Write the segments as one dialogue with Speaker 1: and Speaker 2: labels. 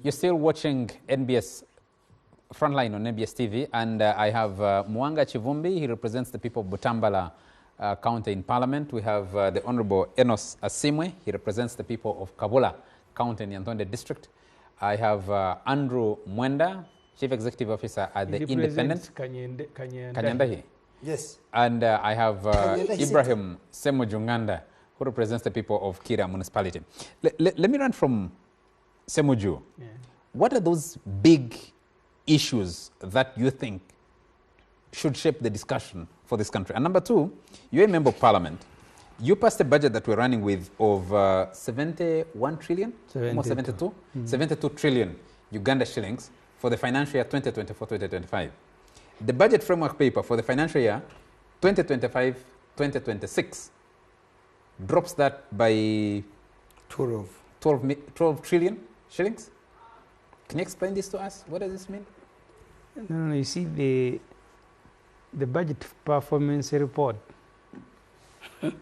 Speaker 1: You're still watching NBS Frontline on NBS TV, and I have Mwanga Chivumbi. He represents the people of Butambala County in Parliament. We have the Honorable Enos Asimwe. He represents the people of Kabula County in Yantonde District. I have Andrew Mwenda, Chief Executive Officer at the Independent. Kanyanda.
Speaker 2: Yes.
Speaker 1: And I have Ibrahim Ssemuju Nganda, who represents the people of Kira Municipality. Let me run from Ssemuju.
Speaker 3: Yeah.
Speaker 1: What are those big issues that you think should shape the discussion for this country? And number two, you're a member of parliament. You passed a budget that we're running with of 71 trillion, almost 72, 72 trillion Uganda shillings for the financial year 2024-2025. The budget framework paper for the financial year 2025-2026 drops that by 12 trillion shillings. Can you explain this to us? What does this mean?
Speaker 3: No, you see, the budget performance report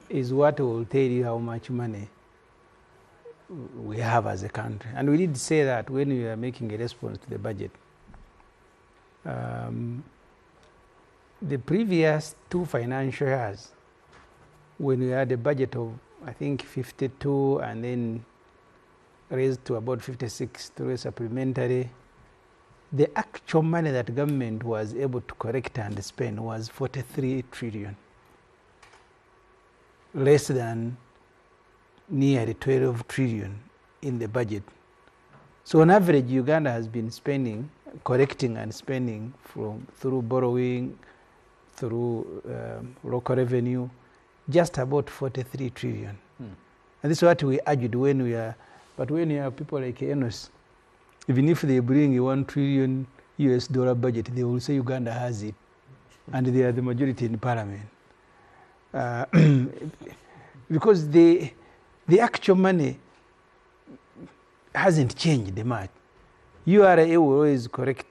Speaker 3: is what will tell you how much money we have as a country. And we did say that when we are making a response to the budget. The previous two financial years, when we had a budget of, I think, 52 and then raised to about 56 through a supplementary, the actual money that government was able to correct and spend was 43 trillion, less than nearly 12 trillion in the budget. So on average, Uganda has been spending, correcting and spending through borrowing, through local revenue, just about 43 trillion. And this is what we argued when we are, but when you have people like Enos, even if they bring a $1 trillion US budget, they will say Uganda has it, and they are the majority in parliament. Because the actual money hasn't changed much. URA will always correct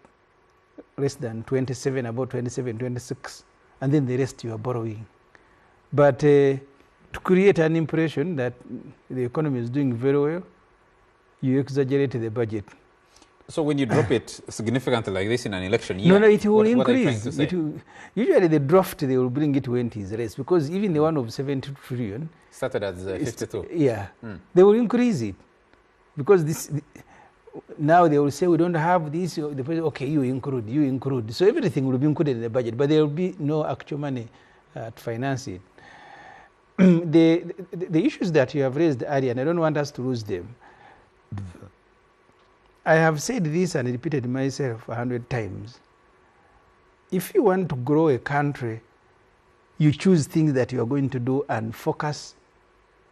Speaker 3: less than 27, about 27, 26, and then the rest you are borrowing. But to create an impression that the economy is doing very well, you exaggerate the budget.
Speaker 1: So when you drop it significantly like this in an election year,
Speaker 3: no, it will increase.
Speaker 1: What are you trying to say?
Speaker 3: Usually the draft, they will bring it when it is raised, because even the one of 70 trillion
Speaker 1: started at 52.
Speaker 3: Yeah, they will increase it, because now they will say we don't have this. Okay, you include. So everything will be included in the budget, but there will be no actual money to finance it. The issues that you have raised earlier, and I don't want us to lose them. I have said this and repeated myself 100 times. If you want to grow a country, you choose things that you are going to do and focus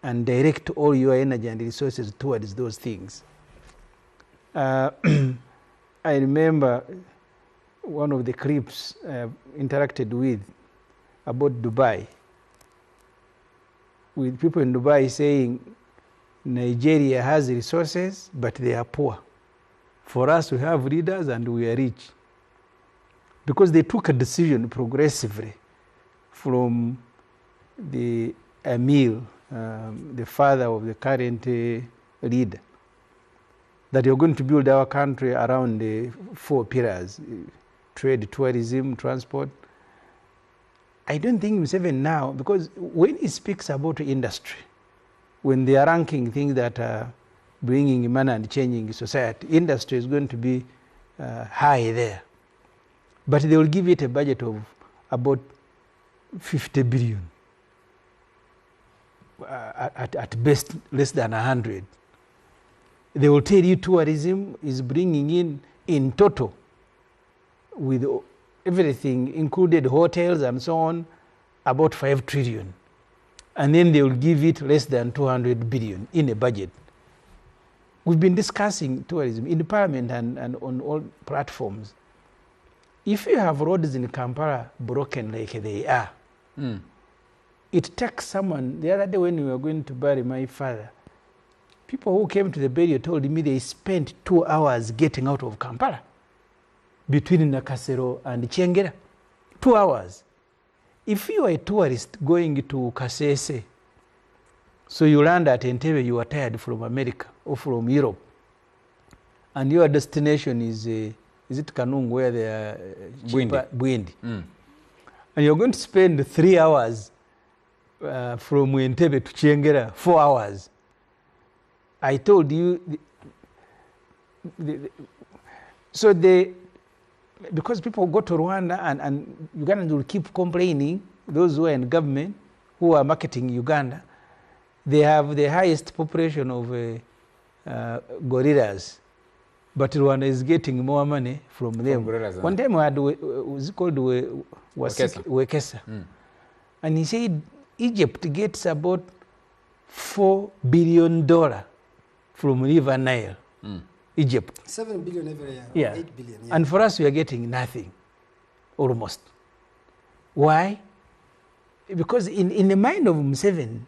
Speaker 3: and direct all your energy and resources towards those things. I remember one of the clips I interacted with about Dubai, with people in Dubai saying Nigeria has resources, but they are poor. For us, we have leaders and we are rich. Because they took a decision progressively from the Emil, the father of the current leader, that you're going to build our country around the 4 pillars: trade, tourism, transport. I don't think Museveni now, because when he speaks about industry, when they are ranking things that are bringing money and changing society, industry is going to be high there. But they will give it a budget of about 50 billion. At best, less than 100. They will tell you tourism is bringing in total, with everything included, hotels and so on, about 5 trillion. And then they will give it less than 200 billion in a budget. We've been discussing tourism in the parliament and on all platforms. If you have roads in Kampala broken like they are, it takes someone. The other day when we were going to bury my father, people who came to the burial told me they spent 2 hours getting out of Kampala, between Nakasero and Kyengera. 2 hours. If you are a tourist going to Kasese, so you land at Entebbe, you are tired from America or from Europe, and your destination is it Kanungu, where they are cheaper? Bwindi. And you're going to spend 3 hours from Entebbe to Chiengera, 4 hours. I told you, because people go to Rwanda and Ugandans will keep complaining, those who are in government, who are marketing Uganda, they have the highest population of gorillas, but Rwanda is getting more money from them.
Speaker 1: Gorillas,
Speaker 3: one time we had, was called Wekesa. And he said Egypt gets about $4 billion from River Nile. Egypt.
Speaker 2: 7 billion every year.
Speaker 3: Yeah.
Speaker 2: 8 billion. Yeah.
Speaker 3: And for us, we are getting nothing, almost. Why? Because in the mind of Museveni,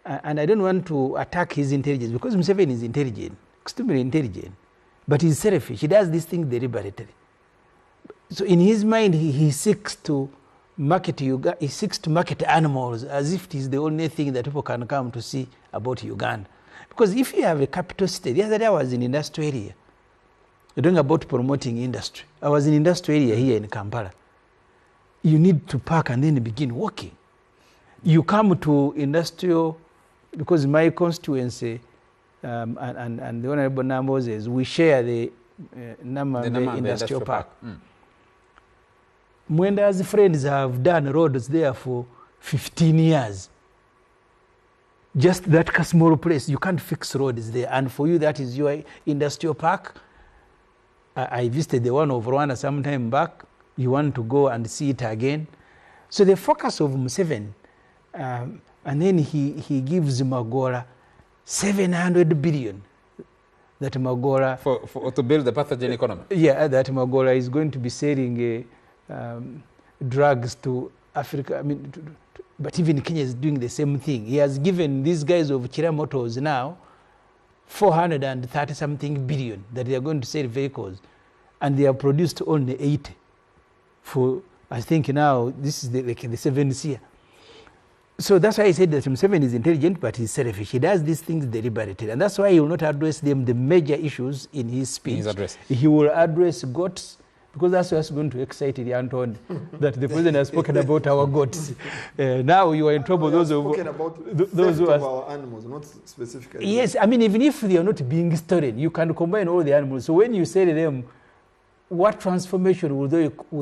Speaker 3: and I don't want to attack his intelligence, because Museveni is intelligent, extremely intelligent, but he's selfish. He does this thing deliberately. So in his mind, he seeks to market animals as if it is the only thing that people can come to see about Uganda. Because if you have a capital city, the other day I was in industrial area, you're talking about promoting industry. I was in industrial area here in Kampala. You need to park and then begin walking. You come to industrial, because my constituency and the Honorable Namoses, we share the Namambe Industrial Park. Mwenda's friends have done roads there for 15 years. Just that small place, you can't fix roads there. And for you, that is your industrial park. I visited the one of Rwanda some time back. You want to go and see it again. So the focus of Museveni, and then he gives Magora 700 billion. That Magora...
Speaker 1: to build the pathogen economy?
Speaker 3: Yeah, that Magora is going to be selling drugs to Africa. I mean, but even Kenya is doing the same thing. He has given these guys of Chira Motors now 430-something billion that they are going to sell vehicles. And they have produced only 80 for, I think now, this is the 7th year. So that's why I said that Museveni is intelligent, but he's selfish. He does these things deliberately. And that's why he will not address them, the major issues in his speech. In his address. He will address goats, because that's what's going to excite the Anton, that the president has spoken about our goats. Now you are in trouble. Those who
Speaker 2: are our animals, not specifically.
Speaker 3: Yes, I mean, even if they are not being stolen, you can combine all the animals. So when you sell them, what transformation will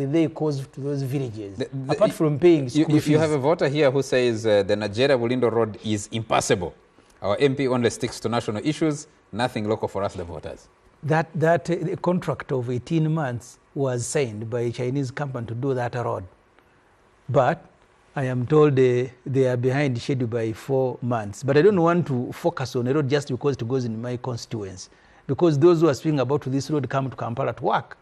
Speaker 3: they cause to those villages, apart from paying school fees?
Speaker 1: If you have a voter here who says the Nigeria-Bulindo road is impassable, our MP only sticks to national issues, nothing local for us, the voters.
Speaker 3: That contract of 18 months was signed by a Chinese company to do that road. But I am told they are behind schedule by 4 months. But I don't want to focus on a road just because it goes in my constituency. Because those who are speaking about this road come to Kampala to work.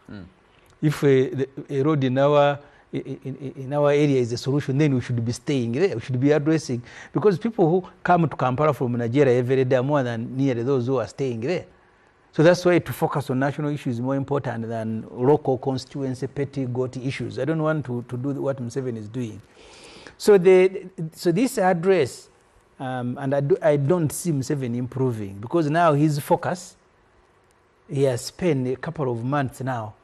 Speaker 3: If a road in our area is a solution, then we should be staying there. We should be addressing. Because people who come to Kampala from Nigeria every day are more than nearly those who are staying there. So that's why to focus on national issues is more important than local constituency, petty, goatee issues. I don't want to do what Museveni is doing. So this address, and I don't see Museveni improving, because now his focus, he has spent a couple of months now,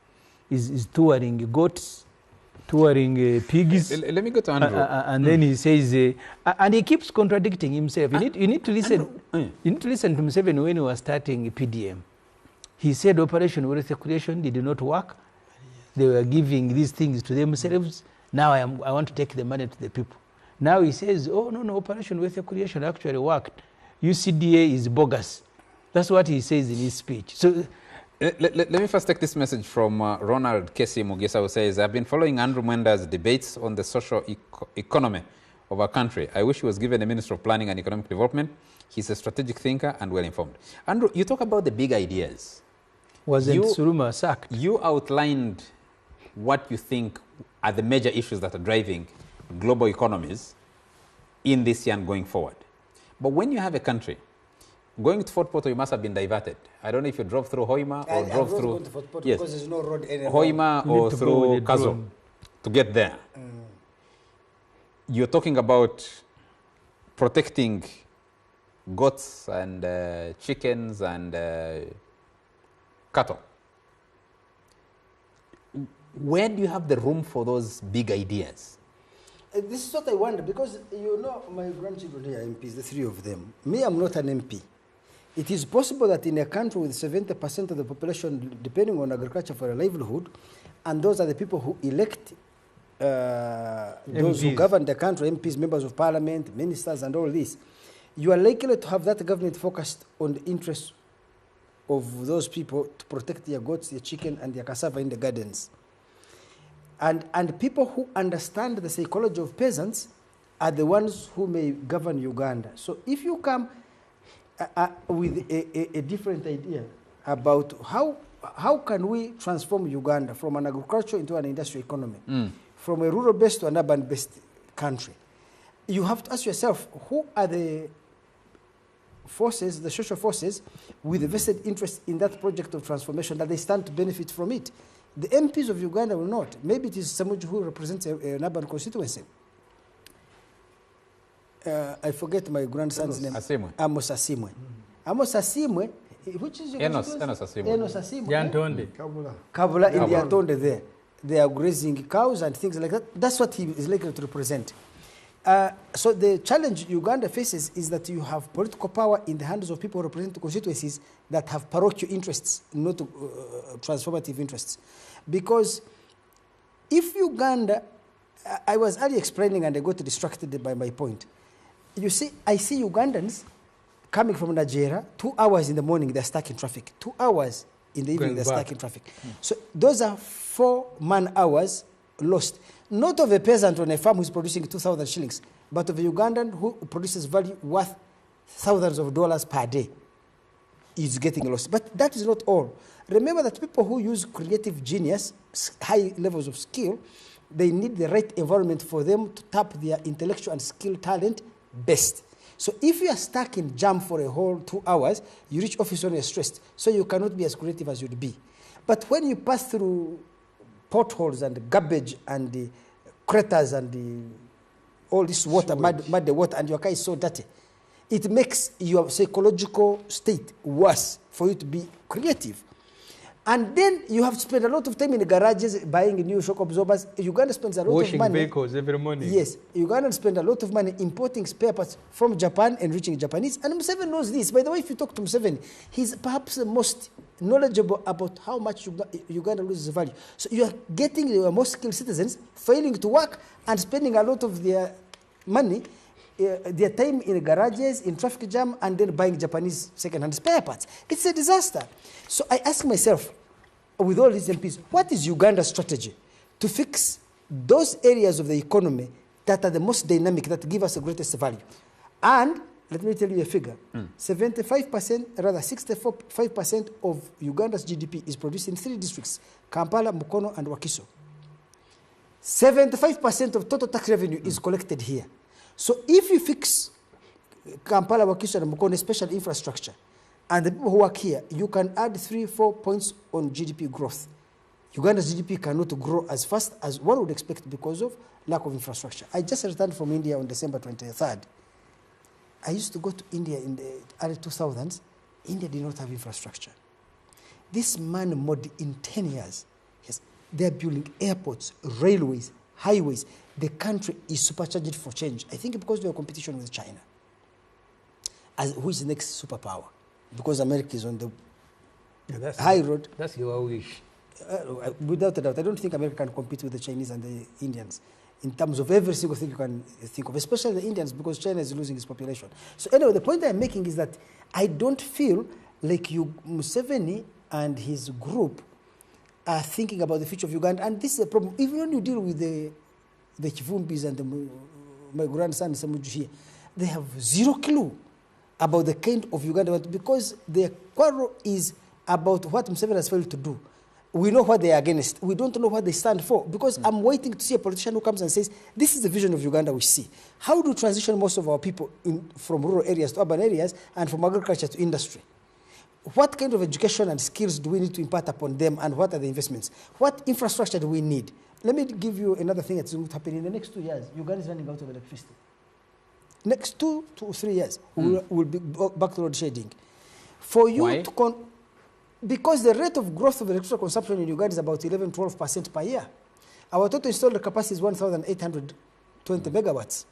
Speaker 3: is touring goats, touring pigs.
Speaker 1: Let me go to Andrew.
Speaker 3: And then he says, and he keeps contradicting himself. You need to listen. You need to listen to Museveni when he was starting PDM. He said Operation Wealth Creation did not work. They were giving these things to themselves. Now I want to take the money to the people. Now he says, oh, no, Operation Wealth Creation actually worked. UCDA is bogus. That's what he says in his speech. So,
Speaker 1: let me first take this message from Ronald Kesi Mugisa, who says, I've been following Andrew Mwenda's debates on the social economy of our country. I wish he was given a Minister of Planning and Economic Development. He's a strategic thinker and well-informed. Andrew, you talk about the big ideas.
Speaker 3: Wasn't Suruma sacked?
Speaker 1: You outlined what you think are the major issues that are driving global economies in this year and going forward. But when you have a country, going to Fort Portal, you must have been diverted. I don't know if you drove through Hoima or drove through...
Speaker 2: To Fort Portal, yes, because there's no road anymore.
Speaker 1: Hoima or through Kazo to get there. You're talking about protecting goats and chickens and cattle. Where do you have the room for those big ideas?
Speaker 2: This is what I wonder, because you know my grandchildren here are MPs, the three of them. Me, I'm not an MP. It is possible that in a country with 70% of the population depending on agriculture for a livelihood, and those are the people who elect those who govern the country, MPs, members of parliament, ministers, and all this, you are likely to have that government focused on the interests of those people to protect their goats, their chicken, and their cassava in the gardens. And people who understand the psychology of peasants are the ones who may govern Uganda. So if you come with a different idea about how can we transform Uganda from an agriculture into an industrial economy, from a rural-based to an urban-based country, you have to ask yourself, who are the forces, the social forces, with a vested interest in that project of transformation that they stand to benefit from it? The MPs of Uganda will not. Maybe it is Ssemuju who represents an urban constituency. I forget my grandson's name. Amos Asimwe. Amos Asimwe, which is your
Speaker 1: Enos Asimwe.
Speaker 2: Enos Asimwe.
Speaker 3: Yantonde.
Speaker 2: Kabula in the Yantonde there. They are grazing cows and things like that. That's what he is likely to represent. So the challenge Uganda faces is that you have political power in the hands of people who represent constituencies that have parochial interests, not transformative interests. Because if Uganda, I was earlier explaining and I got distracted by my point. You see, I see Ugandans coming from Nigeria, 2 hours in the morning they're stuck in traffic. 2 hours in the evening they're stuck in traffic. So those are 4 man-hours lost. Not of a peasant on a farm who's producing 2,000 shillings, but of a Ugandan who produces value worth thousands of dollars per day is getting lost. But that is not all. Remember that people who use creative genius, high levels of skill, they need the right environment for them to tap their intellectual and skill talent best. So if you are stuck in jam for a whole 2 hours, you reach office when you're stressed, so you cannot be as creative as you'd be. But when you pass through potholes and garbage and the craters and all this water, mud water, and your car is so dirty, it makes your psychological state worse for you to be creative. And then you have to spend a lot of time in the garages buying new shock absorbers. Uganda spends a lot of money.
Speaker 3: Washing vehicles every morning.
Speaker 2: Yes, Uganda spends a lot of money importing spare parts from Japan, enriching Japanese. And Museveni knows this. By the way, if you talk to Museveni, he's perhaps the most knowledgeable about how much Uganda loses value. So you are getting your most skilled citizens failing to work and spending a lot of their money, their time in garages, in traffic jam, and then buying Japanese second-hand spare parts. It's a disaster. So I ask myself, with all these MPs, what is Uganda's strategy to fix those areas of the economy that are the most dynamic, that give us the greatest value? And let me tell you a figure. 75%, rather 65% of Uganda's GDP is produced in 3 districts, Kampala, Mukono, and Wakiso. 75% of total tax revenue is collected here. So if you fix Kampala, Wakiso, and Mukono, especially infrastructure, and the people who work here, you can add 3-4 points on GDP growth. Uganda's GDP cannot grow as fast as one would expect because of lack of infrastructure. I just returned from India on December 23rd. I used to go to India in the early 2000s. India did not have infrastructure. This man made in 10 years. Yes, they're building airports, railways, highways. The country is supercharged for change. I think because we are competition with China, who is the next superpower. Because America is on the high road.
Speaker 3: That's your wish.
Speaker 2: Without a doubt, I don't think America can compete with the Chinese and the Indians in terms of every single thing you can think of, especially the Indians, because China is losing its population. So anyway, the point I'm making is that I don't feel like Museveni and his group are thinking about the future of Uganda. And this is a problem. Even when you deal with the Kivumbis and my grandson Ssemuju here, they have zero clue about the kind of Uganda, because their quarrel is about what Museveni has failed to do. We know what they are against. We don't know what they stand for, because I'm waiting to see a politician who comes and says, this is the vision of Uganda we see. How do we transition most of our people from rural areas to urban areas and from agriculture to industry? What kind of education and skills do we need to impart upon them, and what are the investments? What infrastructure do we need? Let me give you another thing that's going to happen in the next 2 years. Uganda is running out of electricity. Next 2 to 3 years, we'll be back to load shedding. For you to Because the rate of growth of electricity consumption in Uganda is about 11-12% per year. Our total installed capacity is 1,820 megawatts.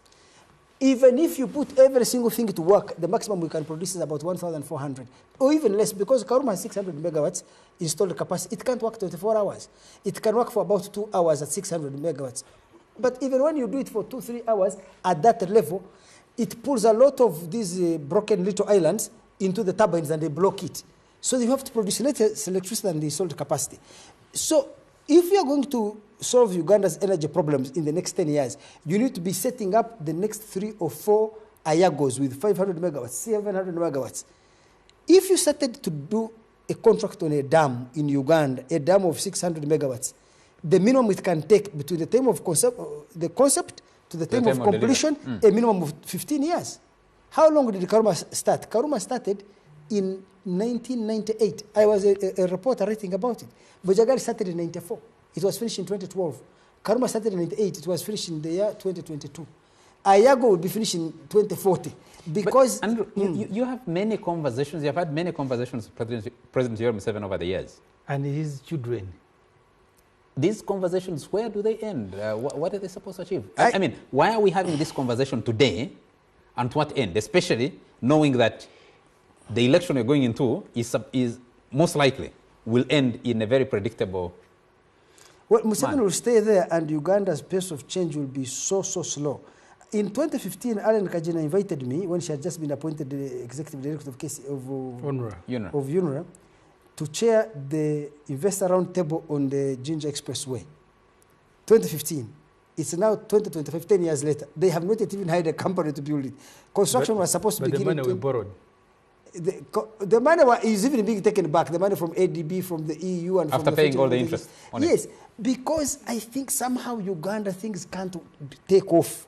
Speaker 2: Even if you put every single thing to work, the maximum we can produce is about 1,400, or even less, because Karuma has 600 megawatts installed capacity. It can't work 24 hours. It can work for about 2 hours at 600 megawatts. But even when you do it for 2-3 hours at that level, it pulls a lot of these broken little islands into the turbines and they block it. So you have to produce less electricity than the installed capacity. So if you are going to solve Uganda's energy problems in the next 10 years, you need to be setting up the next 3 or 4 Ayagos with 500 megawatts, 700 megawatts. If you started to do a contract on a dam in Uganda, a dam of 600 megawatts, the minimum it can take between the time of the concept to the time of completion, a minimum of 15 years. How long did Karuma start? Karuma started in 1998. I was a reporter writing about it. Gakyaali started in 94. It was finished in 2012. Karuma started in 98. It was finished in the year 2022. Ayago will be finished in 2040. Because
Speaker 1: but, Andrew, you have many conversations. You have had many conversations with President Yoweri Museveni over the years.
Speaker 3: And his children.
Speaker 1: These conversations, where do they end? What are they supposed to achieve? I mean, why are we having this conversation today, and to what end? Especially knowing that the election we're going into is most likely will end in a very predictable
Speaker 2: Well, Museveni will stay there, and Uganda's pace of change will be so slow. In 2015, Allen Kajina invited me, when she had just been appointed the executive director of UNRA, to chair the investor roundtable on the Ginger Expressway. 2015. It's now 2025, 10 years later. They have not yet even hired a company to build it. Construction was supposed to begin.
Speaker 3: But the money we borrowed.
Speaker 2: The money is even being taken back. The money from ADB, from the EU, and
Speaker 1: after
Speaker 2: from the
Speaker 1: paying all the interest on
Speaker 2: yes, because I think somehow Uganda things can't take off.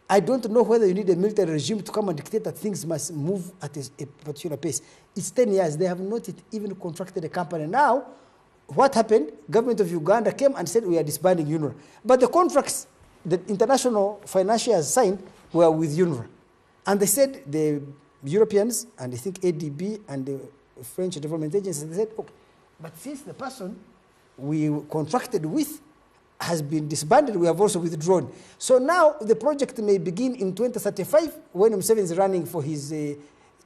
Speaker 2: I don't know whether you need a military regime to come and dictate that things must move at a particular pace. It's 10 years. They have not even contracted a company. Now, what happened? Government of Uganda came and said we are disbanding UNRWA. But the contracts the international financiers signed were with UNRWA. And they said the Europeans, and I think ADB and the French Development Agency, they said, okay, but since the person we contracted with has been disbanded, we have also withdrawn. So now the project may begin in 2035 when Museveni is running for his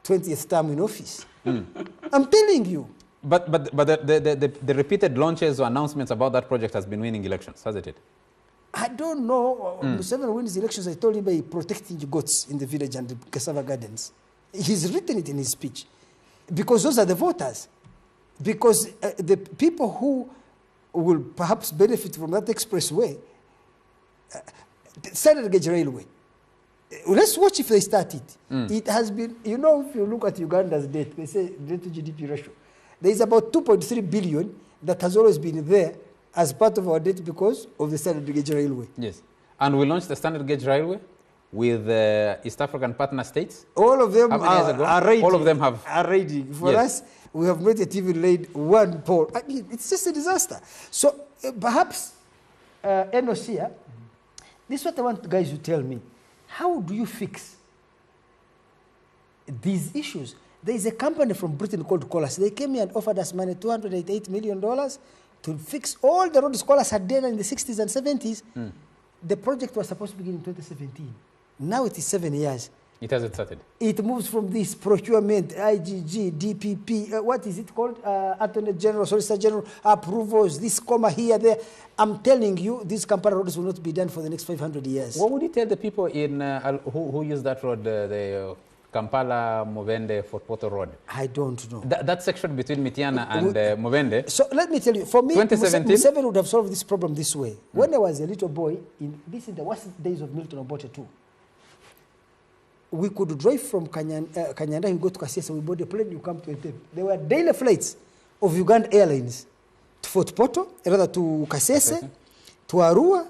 Speaker 2: 20th term in office. I'm telling you.
Speaker 1: But the repeated launches or announcements about that project has been winning elections, hasn't it?
Speaker 2: I don't know. Museveni wins elections, I told him, by protecting goats in the village and the cassava gardens. He's written it in his speech. Because those are the voters. Because the people who will perhaps benefit from that expressway, standard gauge railway. Let's watch if they start it. It has been, you know, if you look at Uganda's debt, they say debt to GDP ratio. There is about 2.3 billion that has always been there as part of our debt because of the standard gauge railway.
Speaker 1: Yes. And we launched the standard gauge railway with East African partner states.
Speaker 2: All of them are ready.
Speaker 1: All of them
Speaker 2: are ready. For us, we have not yet even laid one pole. I mean, it's just a disaster. So perhaps, NOC, this is what I want guys to tell me. How do you fix these issues? There is a company from Britain called Colas. They came here and offered us money, $288 million, to fix all the roads Colas had done in the 60s and 70s. The project was supposed to begin in 2017. Now it is 7 years.
Speaker 1: It hasn't started.
Speaker 2: It moves from this procurement, IGG, DPP, what is it called? Attorney General, Solicitor General, approvals, this comma here, there. I'm telling you, these Kampala roads will not be done for the next 500 years.
Speaker 1: What would you tell the people in who use that road, the Kampala, Mubende, Fort Portal Road?
Speaker 2: I don't know.
Speaker 1: That section between Mityana and Mubende.
Speaker 2: So let me tell you, for me, Museveni would have solved this problem this way. When I was a little boy, this is the worst days of Milton Obote too. We could drive from Kanyanda, you go to Kasese, we board a plane, you come to Entebbe. There were daily flights of Uganda Airlines to Fort Portal, rather to Kasese, to Arua,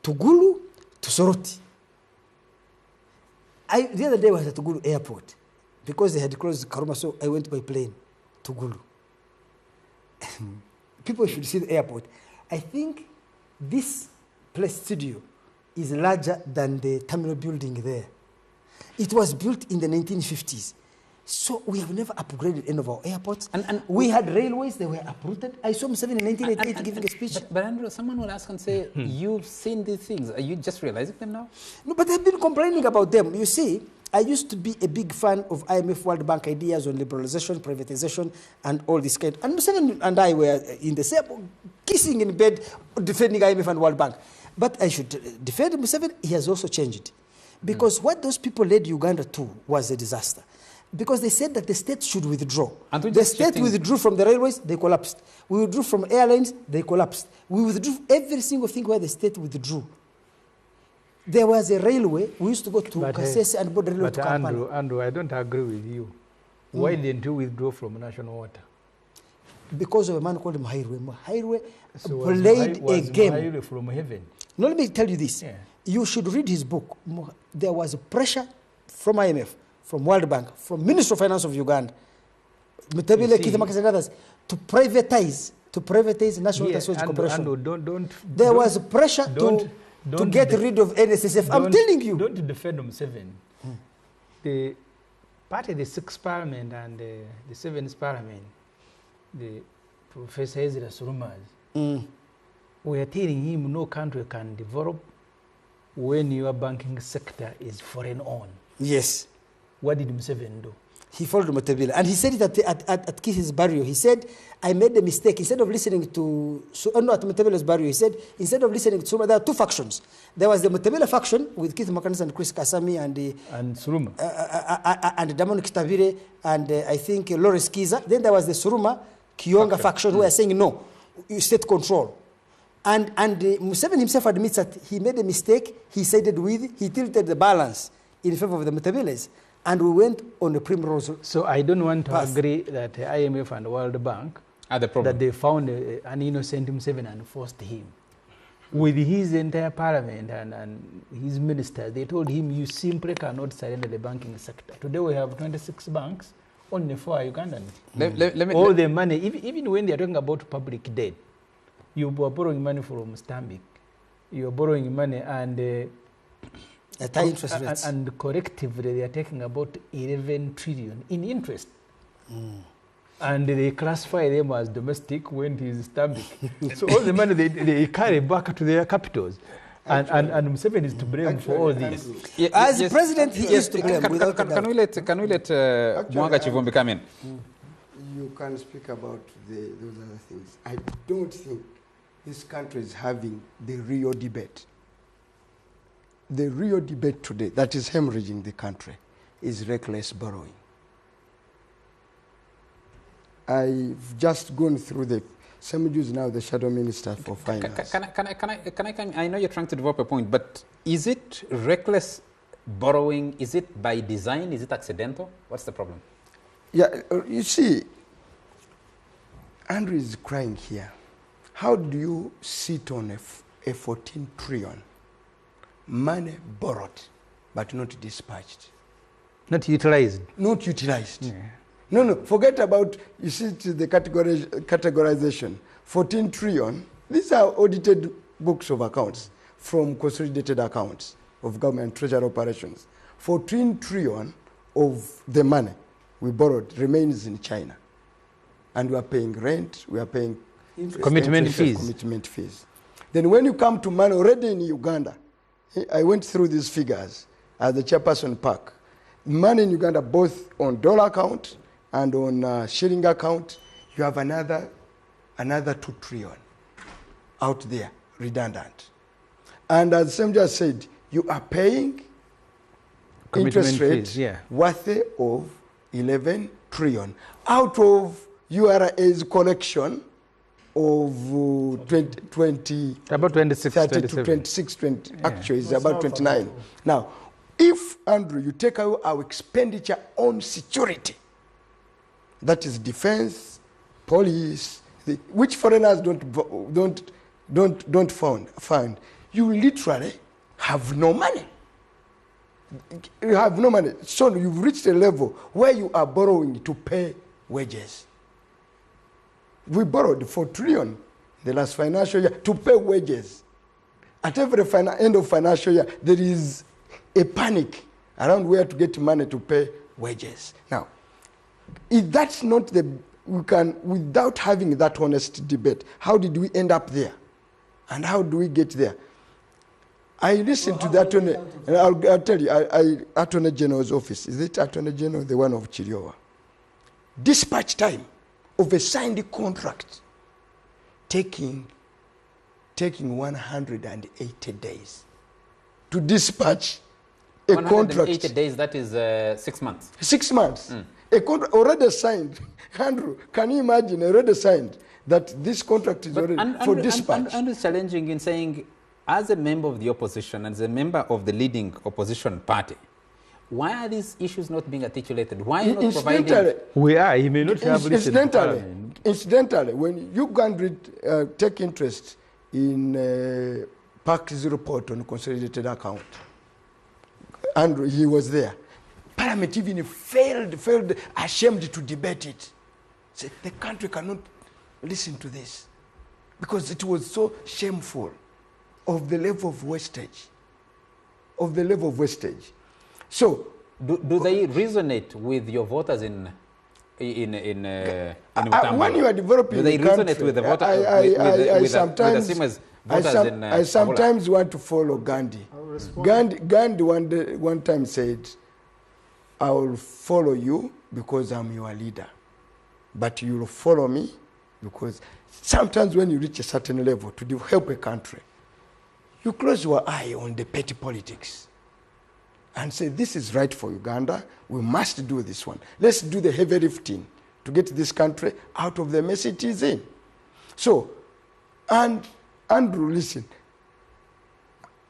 Speaker 2: to Gulu, to Soroti. The other day I was at Gulu Airport because they had closed Karuma, so I went by plane to Gulu. People should see the airport. I think this place studio is larger than the terminal building there. It was built in the 1950s. So we have never upgraded any of our airports. And we had railways, they were uprooted. I saw Museveni in 1988 giving a speech.
Speaker 1: But Andrew, someone will ask and say, you've seen these things. Are you just realizing them now?
Speaker 2: No, but I've been complaining about them. You see, I used to be a big fan of IMF World Bank ideas on liberalization, privatization, and all this kind. And Museveni and I were in the same, kissing in bed, defending IMF and World Bank. But I should defend Museveni. He has also changed. Because what those people led Uganda to was a disaster. Because they said that the state should withdraw. The state withdrew from the railways, they collapsed. We withdrew from airlines, they collapsed. We withdrew every single thing where the state withdrew. There was a railway, we used to go to Kasese and border railway to Kampala.
Speaker 3: Andrew, I don't agree with you. Why didn't you withdraw from national water?
Speaker 2: Because of a man called Mahirwe. Mahirwe played a game.
Speaker 3: Mahirwe from heaven.
Speaker 2: Now let me tell you this.
Speaker 3: Yeah.
Speaker 2: You should read his book. There was pressure from IMF, from World Bank, from Minister of Finance of Uganda, Mutabile, Keith Makasa and others, to privatize National Water Storage Corporation. There was pressure to get rid of NSSF. I'm telling you.
Speaker 3: Don't defend Museveni. The part of the 6th Parliament and the 7th Parliament, the Professor Ezra Surumas, we are telling him no country can develop when your banking sector is foreign owned.
Speaker 2: Yes.
Speaker 3: What did Museveni do?
Speaker 2: He followed Mutabile. And he said it at Keith's burial. He said, I made a mistake. Instead of listening to, no, at Mutabile's burial, he said, instead of listening to Suruma, there are two factions. There was the Mutabile faction with Keith Makanis and Chris Kasami and
Speaker 3: Suruma.
Speaker 2: And Damon Kitabire and I think Lawrence Kiza. Then there was the Suruma Kionga faction who were saying, no, you state control. And Museveni himself admits that he made a mistake. He sided with, he tilted the balance in favor of the Mutabiles. And we went on the primrose.
Speaker 3: So I don't want to agree that the IMF and the World Bank
Speaker 1: are the problem.
Speaker 3: That they found an innocent Museveni and forced him. With his entire parliament and his ministers, they told him, you simply cannot surrender the banking sector. Today we have 26 banks, only 4 are Ugandan. All the money, even when they are talking about public debt, you are borrowing money from Stambik. You are borrowing money and
Speaker 2: at high interest rates.
Speaker 3: And collectively, they are taking about 11 trillion in interest. And they classify them as domestic when it is Stambik. So all the money they carry back to their capitals. And Museveni is to blame for all this.
Speaker 2: As president, he is to blame.
Speaker 1: Can we let Mwanga Chivumbi come in?
Speaker 4: You can speak about those other things. I don't think this country is having the real debate. The real debate today that is hemorrhaging the country is reckless borrowing. I've just gone through the Ssemuju is now the shadow minister for finance.
Speaker 1: Can I come? I know you're trying to develop a point, but is it reckless borrowing? Is it by design? Is it accidental? What's the problem?
Speaker 4: Yeah, you see, Andrew is crying here. How do you sit on a 14 trillion money borrowed but not dispatched?
Speaker 3: Not utilized.
Speaker 4: Not utilized.
Speaker 3: Yeah.
Speaker 4: No, forget about, you see, the categorization. 14 trillion, these are audited books of accounts from consolidated accounts of government treasury operations. 14 trillion of the money we borrowed remains in China. And we are paying rent, we are paying
Speaker 3: commitment
Speaker 4: fees. Then when you come to money already in Uganda, I went through these figures at the Chairperson Park. Money in Uganda, both on dollar account and on shilling account, you have another 2 trillion out there, redundant. And as Sam just said, you are paying interest rate worthy of 11 trillion out of URA's collection of 20
Speaker 3: about 26,
Speaker 4: 30 to 26, 20, actually it's about 29. Now, if, Andrew, you take away our expenditure on security, that is defense, police, which foreigners don't fund, you literally have no money. You have no money. So you've reached a level where you are borrowing to pay wages. We borrowed 4 trillion the last financial year to pay wages. At every end of financial year, there is a panic around where to get money to pay wages. Now, if that's not the, we can, without having that honest debate, how did we end up there? And how do we get there? I listened to the Attorney, and I'll tell you, Attorney General's office, is it Attorney General, the one of Chiriowa? Dispatch time of a signed contract taking 180 days to dispatch a contract.
Speaker 1: 180 days, that is 6 months.
Speaker 4: 6 months. A contract already signed. Andrew, can you imagine, already signed, that this contract is already for dispatch?
Speaker 1: And it's challenging in saying, as a member of the opposition, as a member of the leading opposition party, why are these issues not being articulated? Why are you not providing?
Speaker 3: We are. He may not have listened to Parliament.
Speaker 4: Incidentally, when Uganda take interest in Park's report on consolidated account, Andrew, he was there. Parliament even failed, ashamed to debate it. Said the country cannot listen to this because it was so shameful of the level of wastage. So,
Speaker 1: do they resonate with your voters in Mutambo?
Speaker 4: when you are developing
Speaker 1: do they
Speaker 4: the
Speaker 1: resonate
Speaker 4: country,
Speaker 1: with the voters?
Speaker 4: I sometimes want to follow Gandhi. Gandhi one time said, I will follow you because I'm your leader, but you will follow me because sometimes when you reach a certain level to help a country, you close your eye on the petty politics and say, this is right for Uganda, we must do this one. Let's do the heavy lifting to get this country out of the mess it is in. So, and Andrew, listen,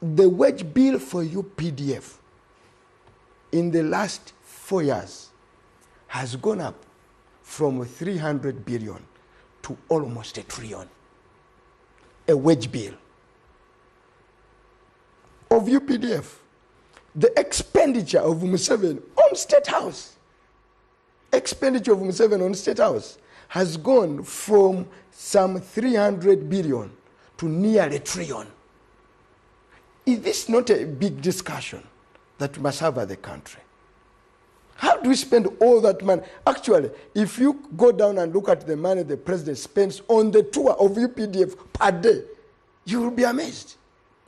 Speaker 4: the wage bill for UPDF in the last 4 years has gone up from 300 billion to almost 1 trillion. A wage bill of UPDF. The expenditure of Museveni on State House, has gone from some 300 billion to nearly 1 trillion. Is this not a big discussion that we must have at the country? How do we spend all that money? Actually, if you go down and look at the money the president spends on the tour of UPDF per day, you will be amazed.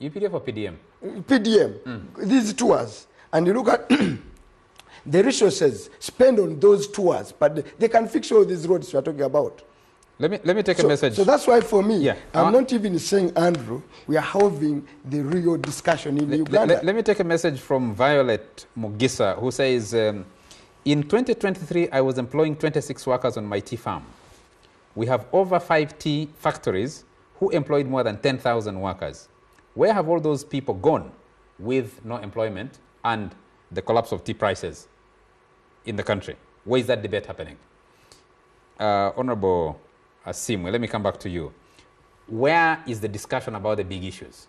Speaker 1: UPDF or PDM?
Speaker 4: PDM, these tours, and you look at the resources spent on those tours, but they can fix all these roads we are talking about.
Speaker 1: Let me take a message.
Speaker 4: So that's why for me,
Speaker 1: yeah.
Speaker 4: I'm not even saying, Andrew, we are having the real discussion in Uganda.
Speaker 1: Let me take a message from Violet Mugisa, who says, in 2023, I was employing 26 workers on my tea farm. We have over 5 tea factories who employed more than 10,000 workers. Where have all those people gone with no employment and the collapse of tea prices in the country? Where is that debate happening? Honorable Ssemuju, let me come back to you. Where is the discussion about the big issues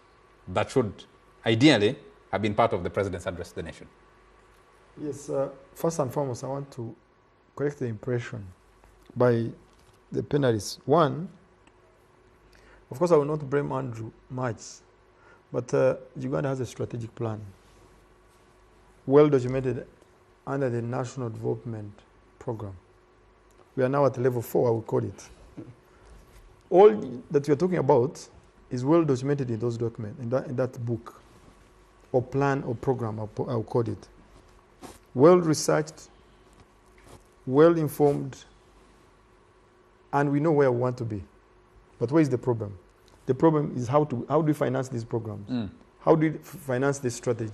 Speaker 1: that should ideally have been part of the president's address to the nation?
Speaker 5: Yes, first and foremost, I want to correct the impression by the panelists. One, of course, I will not blame Andrew much, but Uganda has a strategic plan, well documented under the National Development Program. We are now at level 4, I would call it. All that we are talking about is well documented in those documents, in that book, or plan or program, I will call it. Well researched, well informed, and we know where we want to be. But where is the problem? The problem is how do we finance these programs? How do we finance this strategy?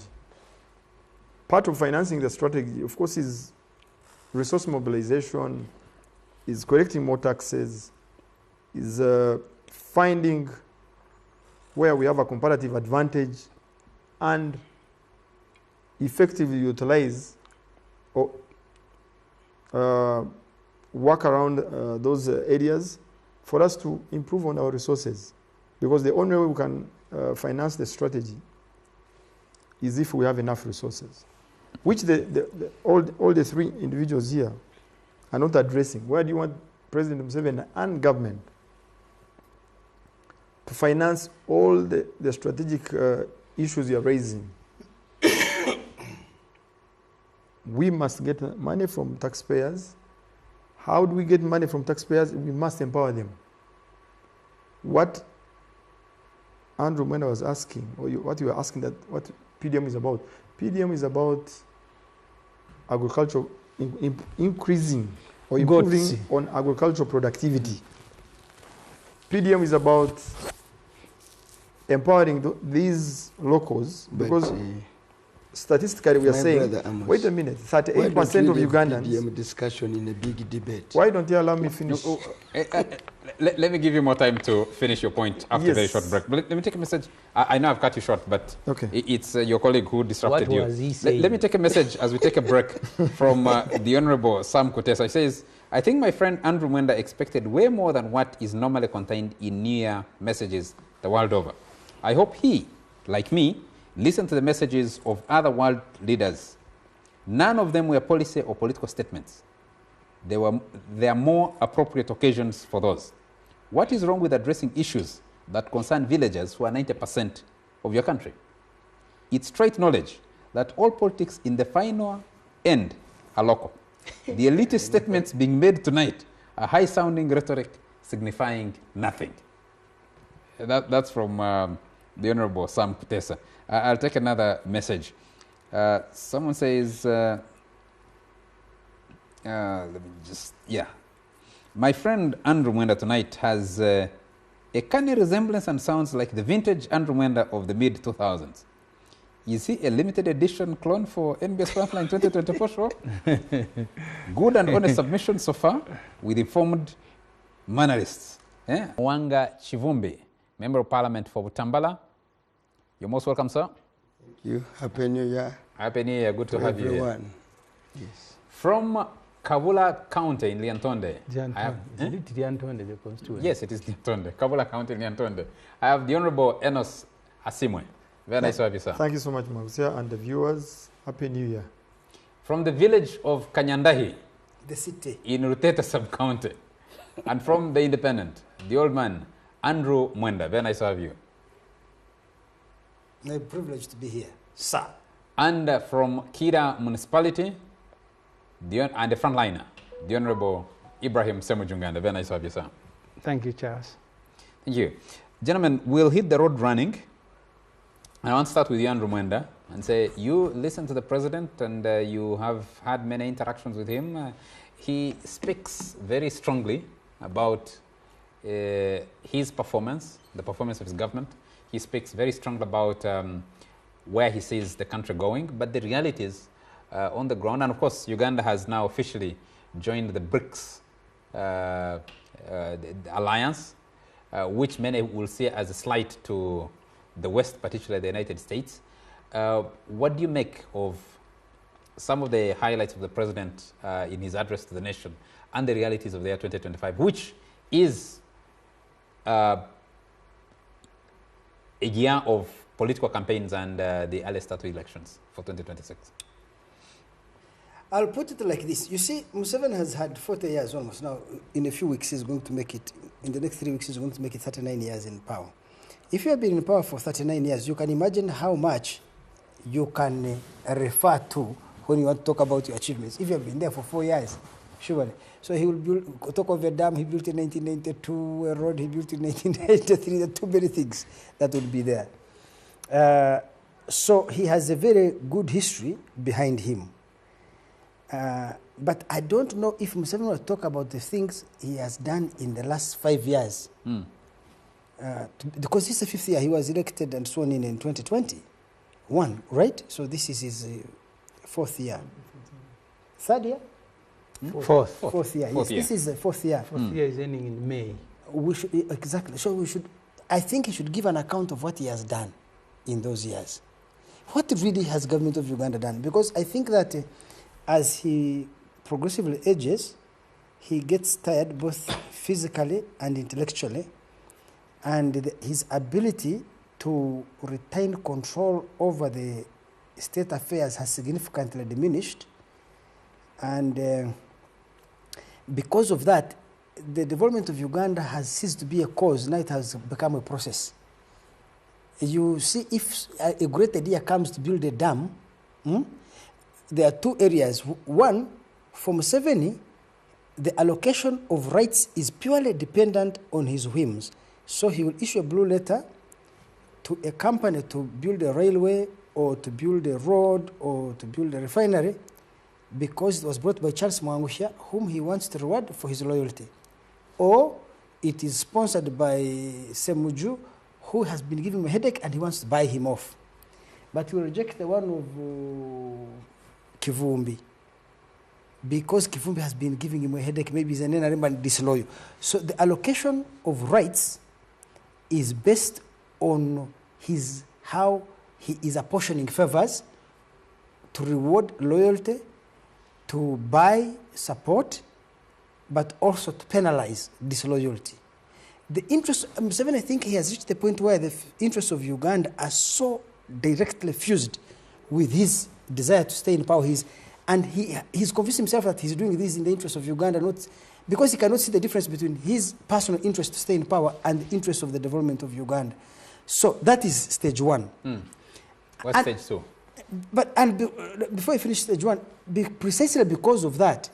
Speaker 5: Part of financing the strategy, of course, is resource mobilization, is collecting more taxes, is finding where we have a comparative advantage and effectively utilize or work around those areas for us to improve on our resources. Because the only way we can finance the strategy is if we have enough resources, which all the three individuals here are not addressing. Where do you want President Museveni and government to finance all the strategic issues you are raising? We must get money from taxpayers How do we get money from taxpayers? We must empower them. What Andrew Mwenda was asking, or what you were asking, that what PDM is about. PDM is about agriculture, increasing or improving on agricultural productivity. PDM is about empowering these locals, because statistically we are saying, wait a minute, 38% of Ugandans.
Speaker 4: PDM discussion in a big debate.
Speaker 5: Why don't you allow me finish?
Speaker 1: Let me give you more time to finish your point after a very short break. But let me take a message. I know I've cut you short, but it's your colleague who disrupted you.
Speaker 3: What was he saying?
Speaker 1: Let me take a message as we take a break from the Honorable Sam Kutesa. He says, I think my friend Andrew Mwenda expected way more than what is normally contained in New Year messages the world over. I hope he, like me, listened to the messages of other world leaders. None of them were policy or political statements. There are more appropriate occasions for those. What is wrong with addressing issues that concern villagers who are 90% of your country? It's straight knowledge that all politics in the final end are local. The elitist statements being made tonight are high-sounding rhetoric signifying nothing. That's from the Honorable Sam Kutesa. I'll take another message. Someone says, let me just, my friend Andrew Mwenda tonight has a canny resemblance and sounds like the vintage Andrew Mwenda of the mid-2000s. Is he a limited edition clone for NBS Frontline 2024 show? Good and honest submission so far with informed mannerists. Wanga Chivumbi, Member of Parliament for Butambala. You're most welcome, sir.
Speaker 4: Thank you. Happy New Year.
Speaker 1: Happy New Year. Good to have you here.
Speaker 4: Yes.
Speaker 1: From Kavula County in Liantonde.
Speaker 3: Is it Liantonde, the constituency?
Speaker 1: Yes, it is Liantonde. Kavula County in Liantonde. I have the Honorable Enos Asimwe. Very nice to have you, sir.
Speaker 5: Thank you so much, Magusia, and the viewers. Happy New Year.
Speaker 1: From the village of Kanyandahi,
Speaker 2: the city
Speaker 1: in Rutete sub-county, and from the Independent, the old man, Andrew Mwenda. Very nice to have you.
Speaker 2: My privilege to be here, sir.
Speaker 1: And from Kira Municipality, and the frontliner, the Honorable Ibrahim Ssemuju Nganda. Very nice to have you, sir.
Speaker 3: Thank you, Charles.
Speaker 1: Thank you. Gentlemen, we'll hit the road running. I want to start with you, Andrew Mwenda, and say, you listen to the president and you have had many interactions with him. He speaks very strongly about his performance, the performance of his government. He speaks very strongly about where he sees the country going, but the realities on the ground, and of course, Uganda has now officially joined the BRICS the alliance, which many will see as a slight to the West, particularly the United States. What do you make of some of the highlights of the president in his address to the nation and the realities of the year 2025, which is a year of political campaigns and the early start of elections for 2026?
Speaker 2: I'll put it like this. You see, Museveni has had 40 years almost now. In a few weeks, he's going to make it, in the next 3 weeks, he's going to make it 39 years in power. If you have been in power for 39 years, you can imagine how much you can refer to when you want to talk about your achievements. If you have been there for 4 years, surely. So he will talk of a dam he built in 1992, a road he built in 1993. There are too many things that would be there. So he has a very good history behind him. But I don't know if Museveni will talk about the things he has done in the last 5 years. Because this is the 5th year, he was elected and sworn in 2021, right? So this is his 4th year. 3rd year?
Speaker 3: Fourth
Speaker 2: year, yes. This is the 4th year.
Speaker 3: 4th year is ending in May.
Speaker 2: We should, exactly. So I think he should give an account of what he has done in those years. What really has government of Uganda done? Because I think that as he progressively ages, he gets tired both physically and intellectually. And his ability to retain control over the state affairs has significantly diminished. And because of that, the development of Uganda has ceased to be a cause. Now it has become a process. You see, if a great idea comes to build a dam, there are 2 areas. One, for Museveni, the allocation of rights is purely dependent on his whims. So he will issue a blue letter to a company to build a railway or to build a road or to build a refinery because it was brought by Charles Mwangusha, whom he wants to reward for his loyalty. Or it is sponsored by Ssemuju, who has been giving him a headache and he wants to buy him off. But we reject the one of Kivumbi because Kivumbi has been giving him a headache, maybe he's an NRM and disloyal. So the allocation of rights is based on how he is apportioning favors to reward loyalty, to buy support, but also to penalize disloyalty. The interest, Museveni, I think he has reached the point where the interests of Uganda are so directly fused with his desire to stay in power. He's convinced himself that he's doing this in the interest of Uganda, not because he cannot see the difference between his personal interest to stay in power and the interest of the development of Uganda. So that is stage one.
Speaker 1: What's stage two?
Speaker 2: Before I finish stage one, precisely because of that,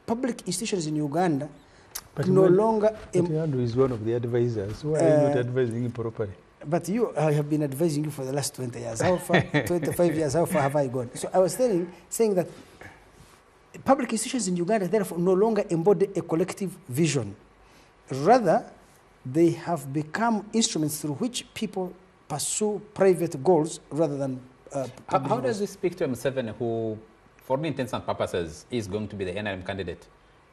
Speaker 2: public institutions in Uganda no longer...
Speaker 3: But Nganda is one of the advisors. Why are you not advising him properly?
Speaker 2: But I have been advising you for the last 20 years. How far? 25 years, how far have I gone? So I was saying that public institutions in Uganda therefore no longer embody a collective vision. Rather, they have become instruments through which people pursue private goals rather than
Speaker 1: how does this speak to Museveni, who, for all intents and purposes, is going to be the NRM candidate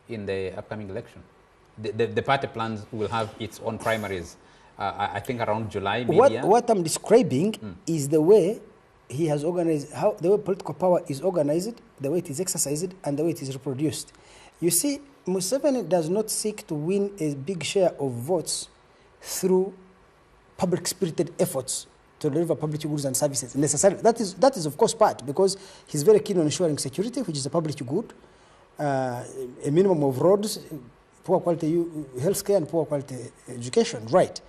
Speaker 1: in the upcoming election? The party plans will have its own primaries, I think around July, maybe.
Speaker 2: What I'm describing is the way he has organized, the way political power is organized, the way it is exercised, and the way it is reproduced. You see, Museveni does not seek to win a big share of votes through public-spirited efforts to deliver public goods and services necessarily. That is of course part, because he's very keen on ensuring security, which is a public good, a minimum of roads, poor quality healthcare and poor quality education, right.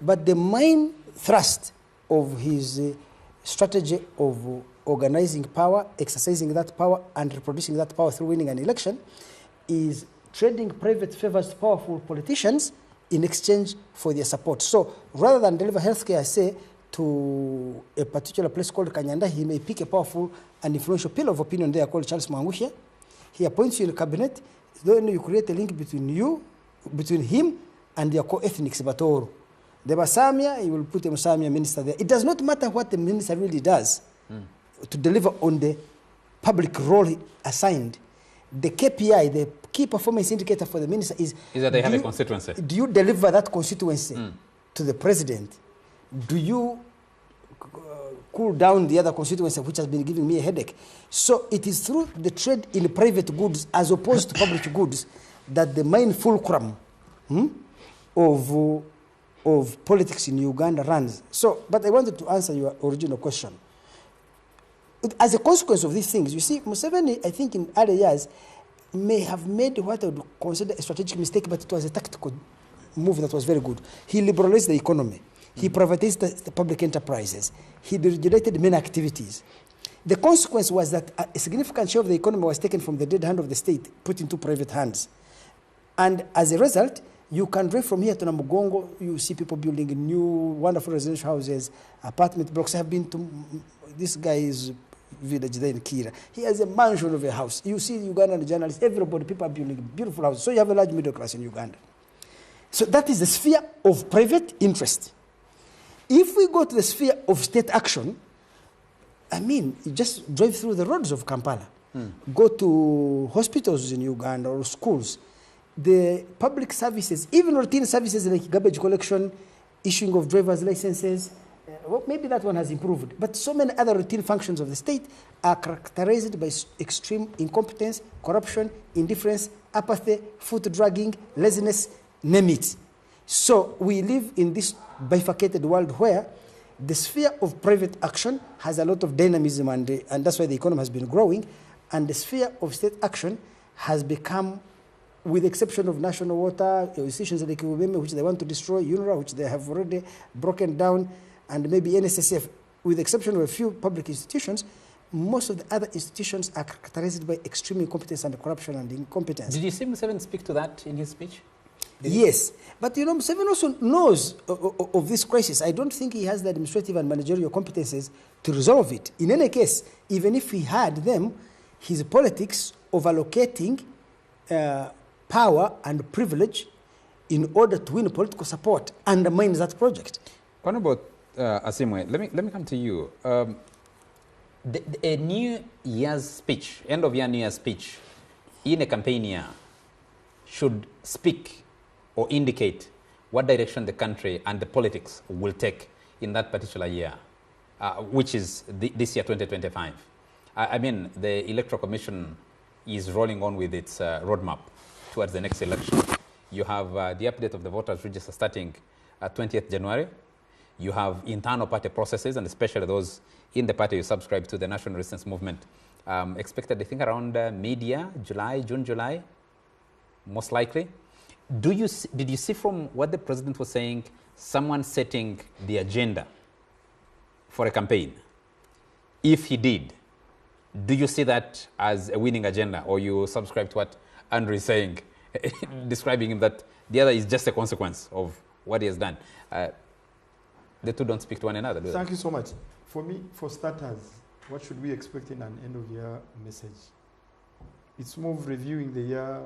Speaker 2: But the main thrust of his strategy of organizing power, exercising that power, and reproducing that power through winning an election is trading private favors to powerful politicians in exchange for their support. So rather than deliver healthcare, say, to a particular place called Nganda, he may pick a powerful and influential pillar of opinion there called Charles Mwangusha. He appoints you in the cabinet. Then you create a link between him and their co-ethnics, Batoro. The Basamia, he will put a Basamia minister there. It does not matter what the minister really does to deliver on the public role assigned. The KPI, the key performance indicator for the minister is
Speaker 1: that they have a constituency.
Speaker 2: Do you deliver that constituency to the president? Do you cool down the other constituency which has been giving me a headache? So it is through the trade in private goods as opposed to public goods that the main fulcrum of politics in Uganda runs. So, but I wanted to answer your original question. As a consequence of these things, you see, Museveni, I think in early years, may have made what I would consider a strategic mistake, but it was a tactical move that was very good. He liberalized the economy. He privatized the public enterprises. He deregulated many activities. The consequence was that a significant share of the economy was taken from the dead hand of the state, put into private hands. And as a result, you can drive from here to Namugongo, you see people building new, wonderful residential houses, apartment blocks. I have been to this guy's village there in Kira. He has a mansion of a house. You see Ugandan journalists, everybody, people are building beautiful houses. So you have a large middle class in Uganda. So that is the sphere of private interest. If we go to the sphere of state action, I mean, you just drive through the roads of Kampala, go to hospitals in Uganda or schools. The public services, even routine services like garbage collection, issuing of driver's licenses, well, maybe that one has improved. But so many other routine functions of the state are characterized by extreme incompetence, corruption, indifference, apathy, foot dragging, laziness, name it. So we live in this bifurcated world where the sphere of private action has a lot of dynamism, and that's why the economy has been growing, and the sphere of state action has become, with the exception of national water, institutions like Umeme, which they want to destroy, UNRWA, which they have already broken down, and maybe NSSF, with the exception of a few public institutions, most of the other institutions are characterized by extreme incompetence and corruption and incompetence.
Speaker 1: Did you see Museveni speak to that in his speech?
Speaker 2: Yes, but you know, Museveni also knows of this crisis. I don't think he has the administrative and managerial competences to resolve it. In any case, even if he had them, his politics of allocating power and privilege in order to win political support undermines that project.
Speaker 1: Honorable Ssemuju, let me come to you. A New Year's speech, end of year New Year's speech, in a campaign year, should speak or indicate what direction the country and the politics will take in that particular year, which is this year, 2025. I mean, the Electoral Commission is rolling on with its roadmap towards the next election. You have the update of the voters register starting 20th January. You have internal party processes, and especially those in the party you subscribe to, the National Resistance Movement, expected, I think, around mid-year, June, July, most likely. Did you see from what the president was saying, someone setting the agenda for a campaign? If he did, do you see that as a winning agenda, or you subscribe to what Andrew is saying, describing him that the other is just a consequence of what he has done? The two don't speak to one another, do they?
Speaker 5: Thank you so much. For me, for starters, what should we expect in an end-of-year message? It's more of reviewing the year,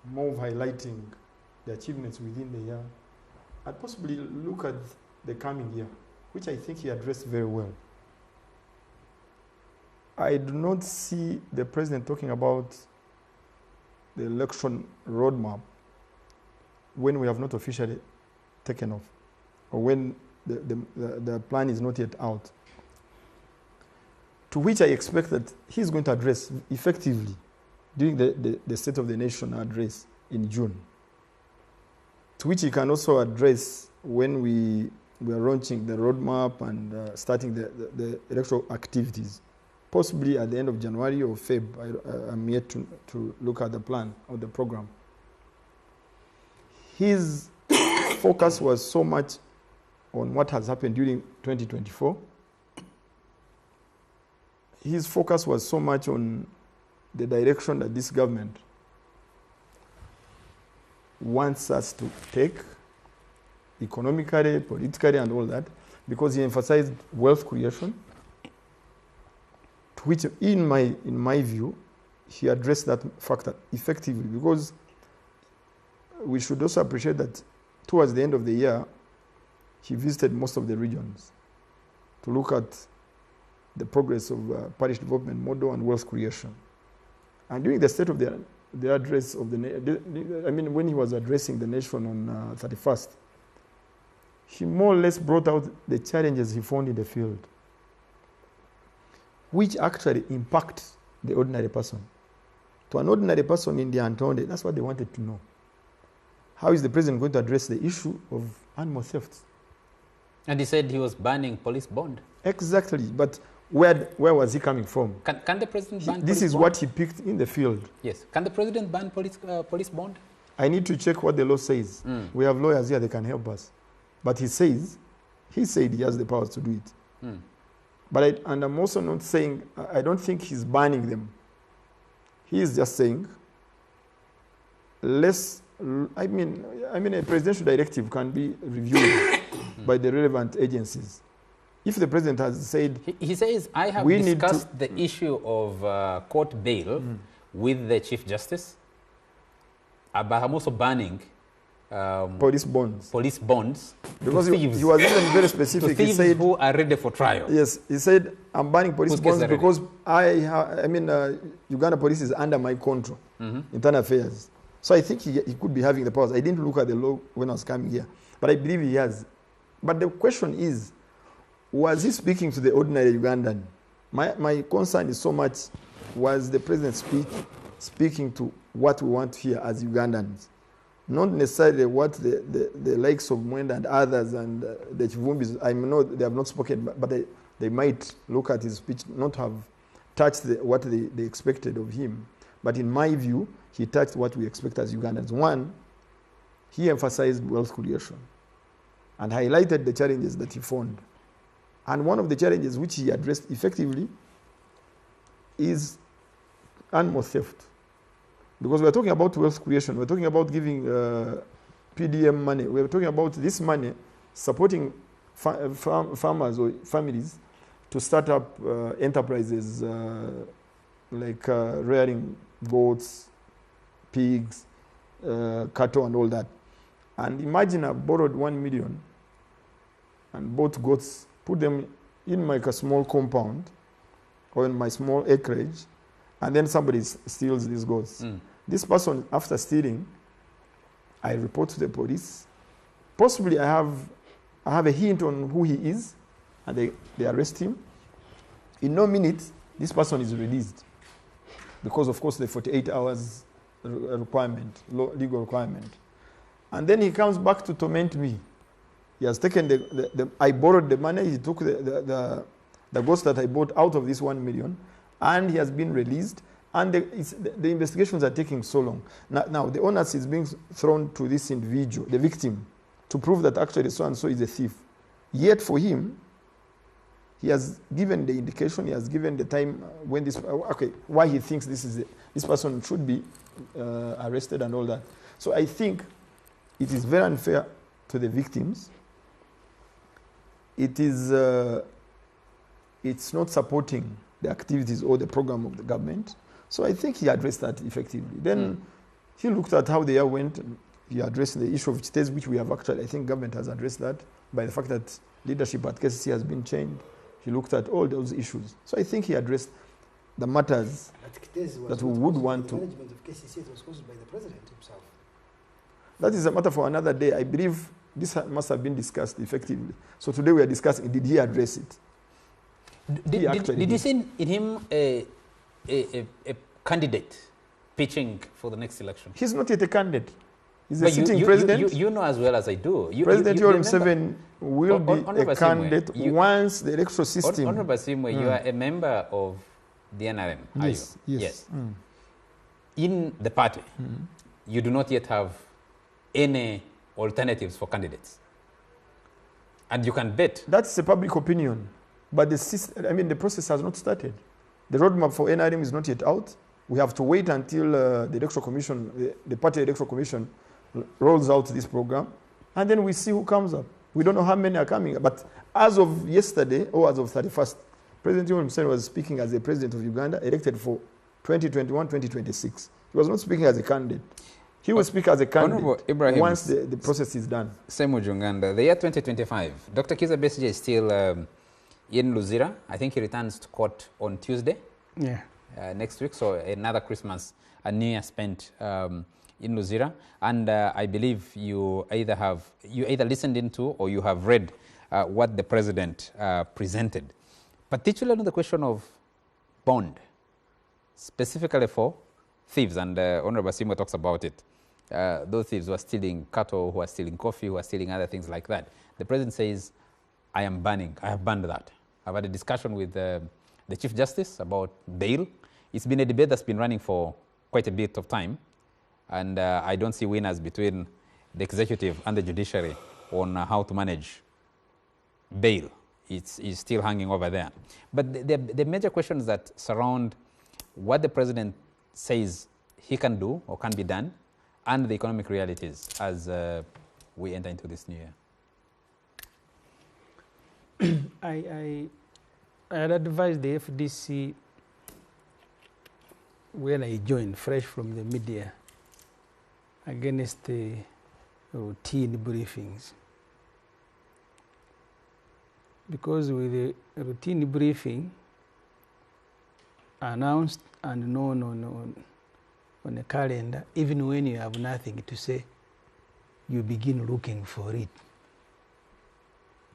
Speaker 5: more of highlighting the achievements within the year, and possibly look at the coming year, which I think he addressed very well. I do not see the president talking about the election roadmap when we have not officially taken off, or when the plan is not yet out. To which I expect that he's going to address effectively during the State of the Nation address in June. To which he can also address when we are launching the roadmap and starting the electoral activities, possibly at the end of January or Feb. I'm yet to look at the plan or the program. His focus was so much on what has happened during 2024. His focus was so much on the direction that this government wants us to take, economically, politically, and all that, because he emphasized wealth creation, to which, in my view, he addressed that factor effectively, because we should also appreciate that towards the end of the year, he visited most of the regions to look at the progress of parish development model and wealth creation. And during the state of the address of when he was addressing the nation on 31st, he more or less brought out the challenges he found in the field, which actually impact the ordinary person. To an ordinary person in the Antonde, that's what they wanted to know. How is the president going to address the issue of animal theft?
Speaker 1: And he said he was banning police bond.
Speaker 5: Exactly, but where was he coming from?
Speaker 1: Can the president ban
Speaker 5: This
Speaker 1: police
Speaker 5: is
Speaker 1: bond?
Speaker 5: what he picked in the field.
Speaker 1: Yes. Can the president ban police bond?
Speaker 5: I need to check what the law says. We have lawyers here, they can help us. But he said he has the powers to do it. But I'm also not saying, I don't think he's banning them. He is just saying, a presidential directive can be reviewed by the relevant agencies. If the president has said...
Speaker 1: He says, I have discussed the issue of court bail with the Chief Justice, but I'm also banning
Speaker 5: police bonds.
Speaker 1: Because
Speaker 5: he was even very specific.
Speaker 1: To thieves, he said, who are ready for trial.
Speaker 5: Yes, he said, I'm banning police bonds because Uganda police is under my control, internal affairs. So I think he could be having the powers. I didn't look at the law when I was coming here, but I believe he has. But the question is, was he speaking to the ordinary Ugandan? My concern is so much, was the president speaking to what we want here as Ugandans? Not necessarily what the likes of Nganda and others and the Chivumbis, I know they have not spoken, but they might look at his speech, not have touched what they expected of him. But in my view, he touched what we expect as Ugandans. One, he emphasized wealth creation and highlighted the challenges that he found. And one of the challenges which he addressed effectively is animal theft. Because we're talking about wealth creation, we're talking about giving PDM money, we're talking about this money supporting farmers or families to start up enterprises like rearing goats, pigs, cattle and all that. And imagine I borrowed 1 million and bought goats, put them in like a small compound or in my small acreage, and then somebody steals these goats. This person, after stealing, I report to the police. Possibly I have a hint on who he is, and they arrest him. In no minute, this person is released. Because, of course, the 48 hours requirement, legal requirement. And then he comes back to torment me. He has taken I borrowed the money, he took the goats that I bought out of this 1 million, and he has been released. And the investigations are taking so long. Now the onus is being thrown to this individual, the victim, to prove that actually so-and-so is a thief. Yet for him, he has given the indication, he has given the time when why he thinks this person should be arrested and all that. So I think it is very unfair to the victims. It's not supporting the activities or the program of the government. So I think he addressed that effectively. Then he looked at how the year went. He addressed the issue of states, which we have actually, I think government has addressed that by the fact that leadership at KCC has been changed. He looked at all those issues. So I think he addressed the matters that we would want to.
Speaker 2: The management of KCC was caused by the president himself.
Speaker 5: That is a matter for another day. I believe this must have been discussed effectively. So today we are discussing, did he address it?
Speaker 1: Did you see in him a candidate pitching for the next election?
Speaker 5: He's not yet a candidate. He's a sitting president.
Speaker 1: You know as well as I do.
Speaker 5: President Yoweri Museveni will be a candidate once the electoral system.
Speaker 1: Honorable Ssemuju, you are a member of the NRM, are you?
Speaker 5: Yes.
Speaker 1: In the party, you do not yet have any alternatives for candidates. And you can bet.
Speaker 5: That's a public opinion. But the process has not started. The roadmap for NRM is not yet out. We have to wait until the electoral commission, the party electoral commission rolls out this program, and then we see who comes up. We don't know how many are coming, but as of yesterday, or as of 31st, President Yoweri Museveni was speaking as the president of Uganda, elected for 2021-2026. He was not speaking as a candidate. He will speak as a candidate once the process is done.
Speaker 1: Ssemuju, Nganda, the year 2025, Dr. Kizza Besigye is still in Luzira. I think he returns to court on Tuesday.
Speaker 3: Yeah.
Speaker 1: Next week, so another Christmas and New Year spent in Luzira, and I believe you either listened into or you have read what the president presented, particularly on the question of bond, specifically for thieves, and Honorable Ssemuju talks about it. Those thieves who are stealing cattle, who are stealing coffee, who are stealing other things like that. The president says, I have banned that. I've had a discussion with the Chief Justice about bail. It's been a debate that's been running for quite a bit of time, and I don't see winners between the executive and the judiciary on how to manage bail. It's still hanging over there. But the major questions that surround what the president says he can do or can be done and the economic realities as we enter into this new year.
Speaker 3: I had advised the FDC when I joined fresh from the media against the routine briefings. Because with the routine briefing announced and known on a calendar, even when you have nothing to say, you begin looking for it.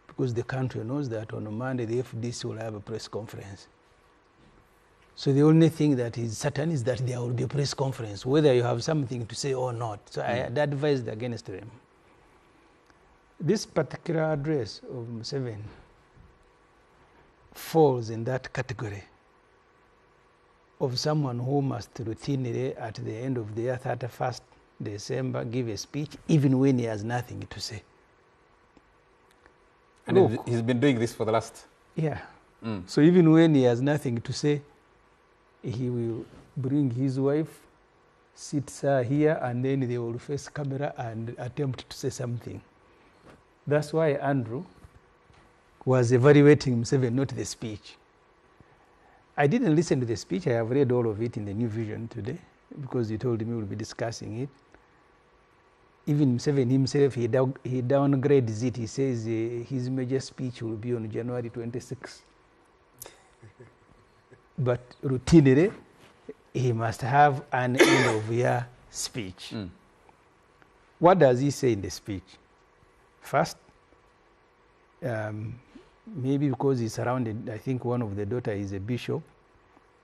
Speaker 3: Because the country knows that on a Monday the FDC will have a press conference. So the only thing that is certain is that there will be a press conference, whether you have something to say or not. So I had advised against them. This particular address of Museveni falls in that category of someone who must routinely, at the end of the year, 31st December, give a speech, even when he has nothing to say.
Speaker 1: And look, he's been doing this for the last...
Speaker 3: Yeah. So even when he has nothing to say, he will bring his wife, sit her here, and then they will face camera and attempt to say something. That's why Andrew was evaluating Museveni, not the speech. I didn't listen to the speech. I have read all of it in the New Vision today because you told me we'll be discussing it. Even Museveni himself, he downgrades it. He says his major speech will be on January 26th. But routinely, he must have an end of year speech. What does he say in the speech? First, maybe because he's surrounded, I think one of the daughters is a bishop,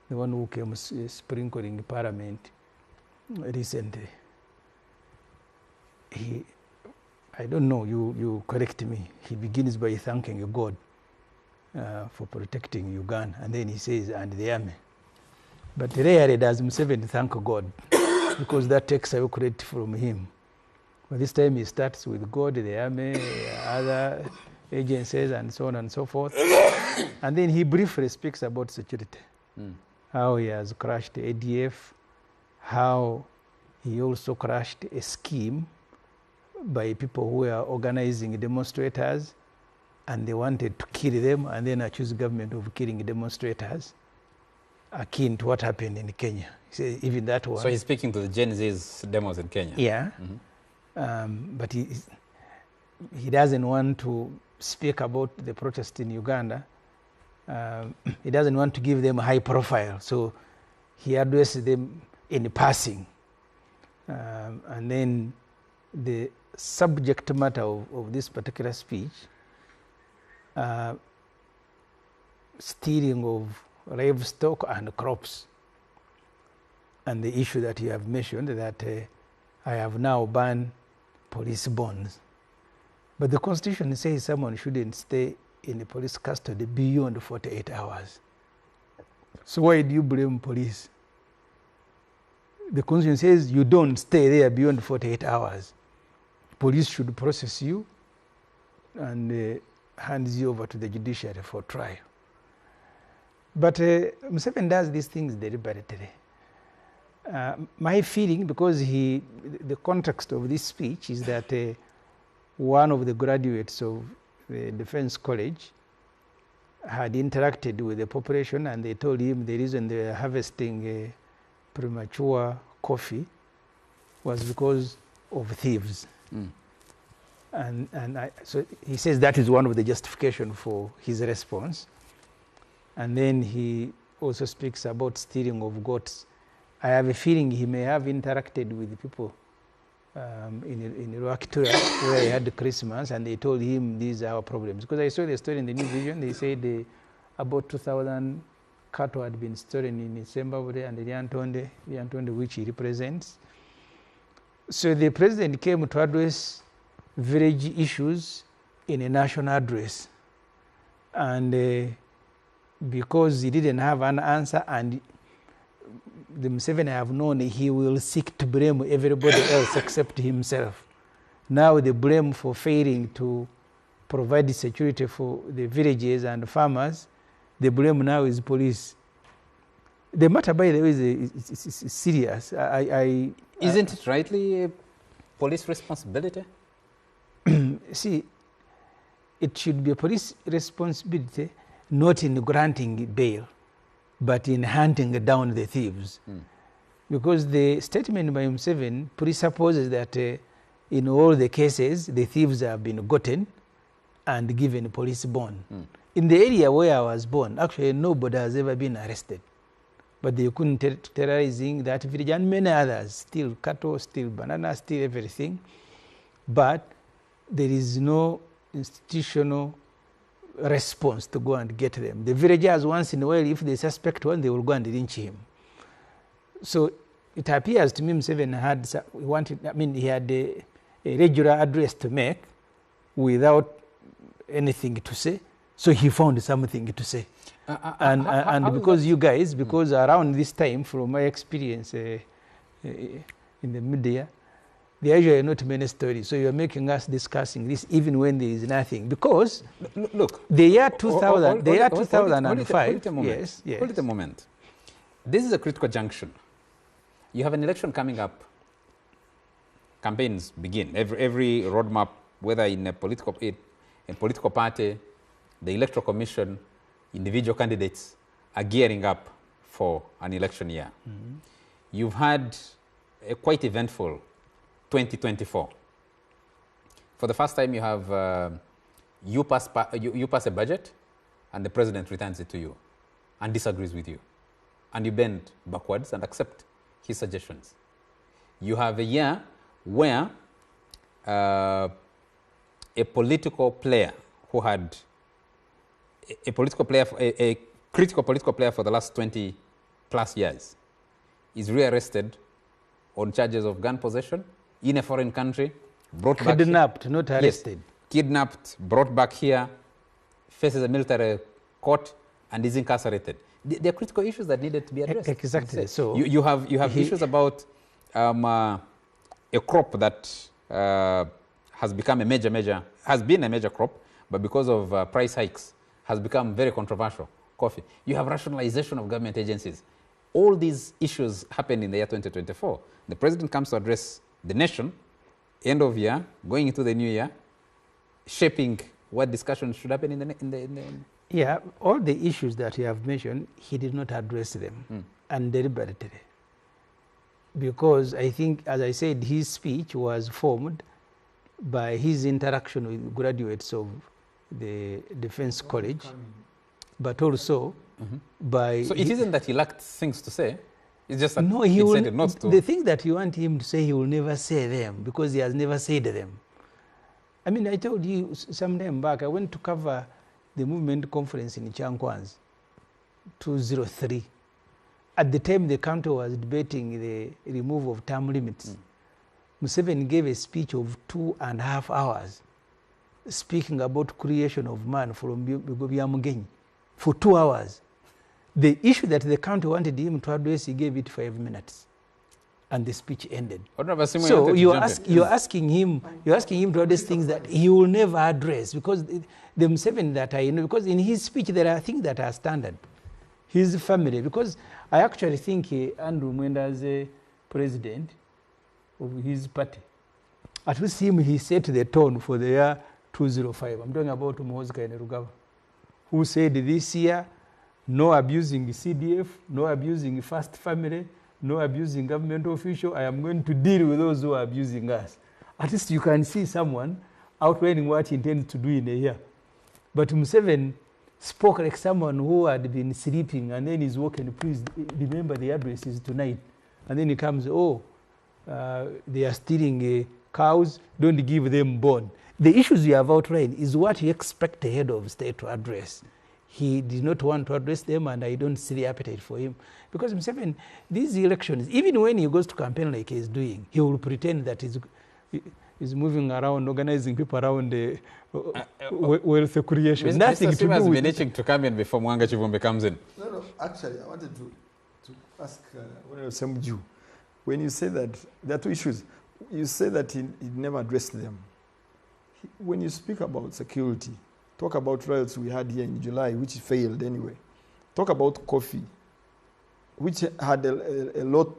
Speaker 3: the one who came sprinkling parliament recently. I don't know, you correct me. He begins by thanking God for protecting Uganda, and then he says, and the army. But rarely does Museveni thank God, because that takes away credit from him. But this time he starts with God, the army, other agencies, and so on and so forth. And then he briefly speaks about security, how he has crushed the ADF, how he also crushed a scheme by people who were organizing demonstrators, and they wanted to kill them and then accuse the government of killing demonstrators, akin to what happened in Kenya. He said even that one.
Speaker 1: So he's speaking to the Gen Z's demos in Kenya.
Speaker 3: Yeah. But he doesn't want to speak about the protest in Uganda. He doesn't want to give them a high profile, so he addresses them in passing. And then the subject matter of this particular speech, stealing of livestock and crops, and the issue that you have mentioned that I have now banned police bonds. But the Constitution says someone shouldn't stay in the police custody beyond 48 hours. So why do you blame police? The Constitution says you don't stay there beyond 48 hours. Police should process you and hands you over to the judiciary for trial. But Museveni does these things deliberately. My feeling, because the context of this speech is that one of the graduates of the Defense College had interacted with the population, and they told him the reason they were harvesting premature coffee was because of thieves. So he says that is one of the justification for his response. And then he also speaks about stealing of goats. I have a feeling he may have interacted with the people in Rwaktura where he had Christmas, and they told him these are our problems. Because I saw the story in the New Vision, they said about 2,000 cattle had been stolen in Ssemuju and Lyantonde, which he represents. So the president came to address village issues in a national address. And because he didn't have an answer, and the Museveni have known he will seek to blame everybody else except himself. Now the blame for failing to provide security for the villages and farmers, the blame now is police. The matter, by the way, is serious.
Speaker 1: Isn't it rightly a police responsibility?
Speaker 3: See, it should be a police responsibility, not in granting bail, but in hunting down the thieves. Because the statement by Museveni presupposes that in all the cases, the thieves have been gotten and given police bond. In the area where I was born, actually nobody has ever been arrested. But they couldn't terrorizing that village and many others, still cattle, still bananas, still everything. But there is no institutional response to go and get them. The villagers, once in a while, if they suspect one, they will go and lynch him. So it appears to me Museveni he had a regular address to make without anything to say. So he found something to say. And because you guys, because around this time, from my experience in the media, there are usually not many stories. So you are making us discussing this even when there is nothing. Because
Speaker 1: look,
Speaker 3: the year 2000, the year 2005.
Speaker 1: Hold it a moment.
Speaker 3: Yes.
Speaker 1: Hold it a moment. This is a critical junction. You have an election coming up. Campaigns begin. Every roadmap, whether in a political party, the electoral commission, individual candidates are gearing up for an election year. You've had a quite eventful 2024. For the first time, you have you pass a budget, and the president returns it to you and disagrees with you. And you bend backwards and accept his suggestions. You have a year where a political player who had a critical political player for the last 20 plus years is rearrested on charges of gun possession in a foreign country, brought back
Speaker 3: Kidnapped, not arrested.
Speaker 1: Yes, kidnapped, brought back here, faces a military court, and is incarcerated. There are critical issues that needed to be addressed.
Speaker 3: Exactly. So
Speaker 1: you have issues about a crop that has become has been a major crop, but because of price hikes has become very controversial. Coffee. You have rationalization of government agencies. All these issues happened in the year 2024. The president comes to address the nation, end of year, going into the new year, shaping what discussions should happen in the
Speaker 3: yeah, all the issues that you have mentioned, he did not address them and deliberately. Because I think, as I said, his speech was formed by his interaction with graduates of the Defense College, but also by...
Speaker 1: So it isn't that he lacked things to say, it's just that
Speaker 3: no,
Speaker 1: he decided not to.
Speaker 3: The thing that you want him to say, he will never say them because he has never said them. I mean, I told you some time back, I went to cover the movement conference in Chankwanz, 2003. At the time, the country was debating the removal of term limits. Museveni gave a speech of 2.5 hours, speaking about creation of man from Byamugenyi for 2 hours. The issue that the country wanted him to address, he gave it 5 minutes, and the speech ended. So you're asking him to address things that he will never address, because the Museveni that I know, because in his speech there are things that are standard. His family, because I actually think Andrew Mwenda as a president of his party, at least he set the tone for the year 2005. I'm talking about Muhoozi Kainerugaba, who said this year, no abusing CDF, no abusing First Family, no abusing government official. I am going to deal with those who are abusing us. At least you can see someone outlining what he intends to do in a year. But Museveni spoke like someone who had been sleeping, and then he's walking, please remember the addresses tonight. And then he comes, they are stealing cows, don't give them bone. The issues you have outlined is what you expect the head of state to address. He did not want to address them, and I don't see the appetite for him. Because Museveni, these elections, even when he goes to campaign like he's doing, he will pretend that he's moving around, organizing people around the wealth creation. Nothing to do with...
Speaker 1: Mr. been itching to come in before Mwanga Chivumbi comes in.
Speaker 5: No, actually, I wanted to ask Ssemuju, when you say that, there are two issues. You say that he never addressed them. When you speak about security, talk about riots we had here in July, which failed anyway. Talk about coffee, which had a lot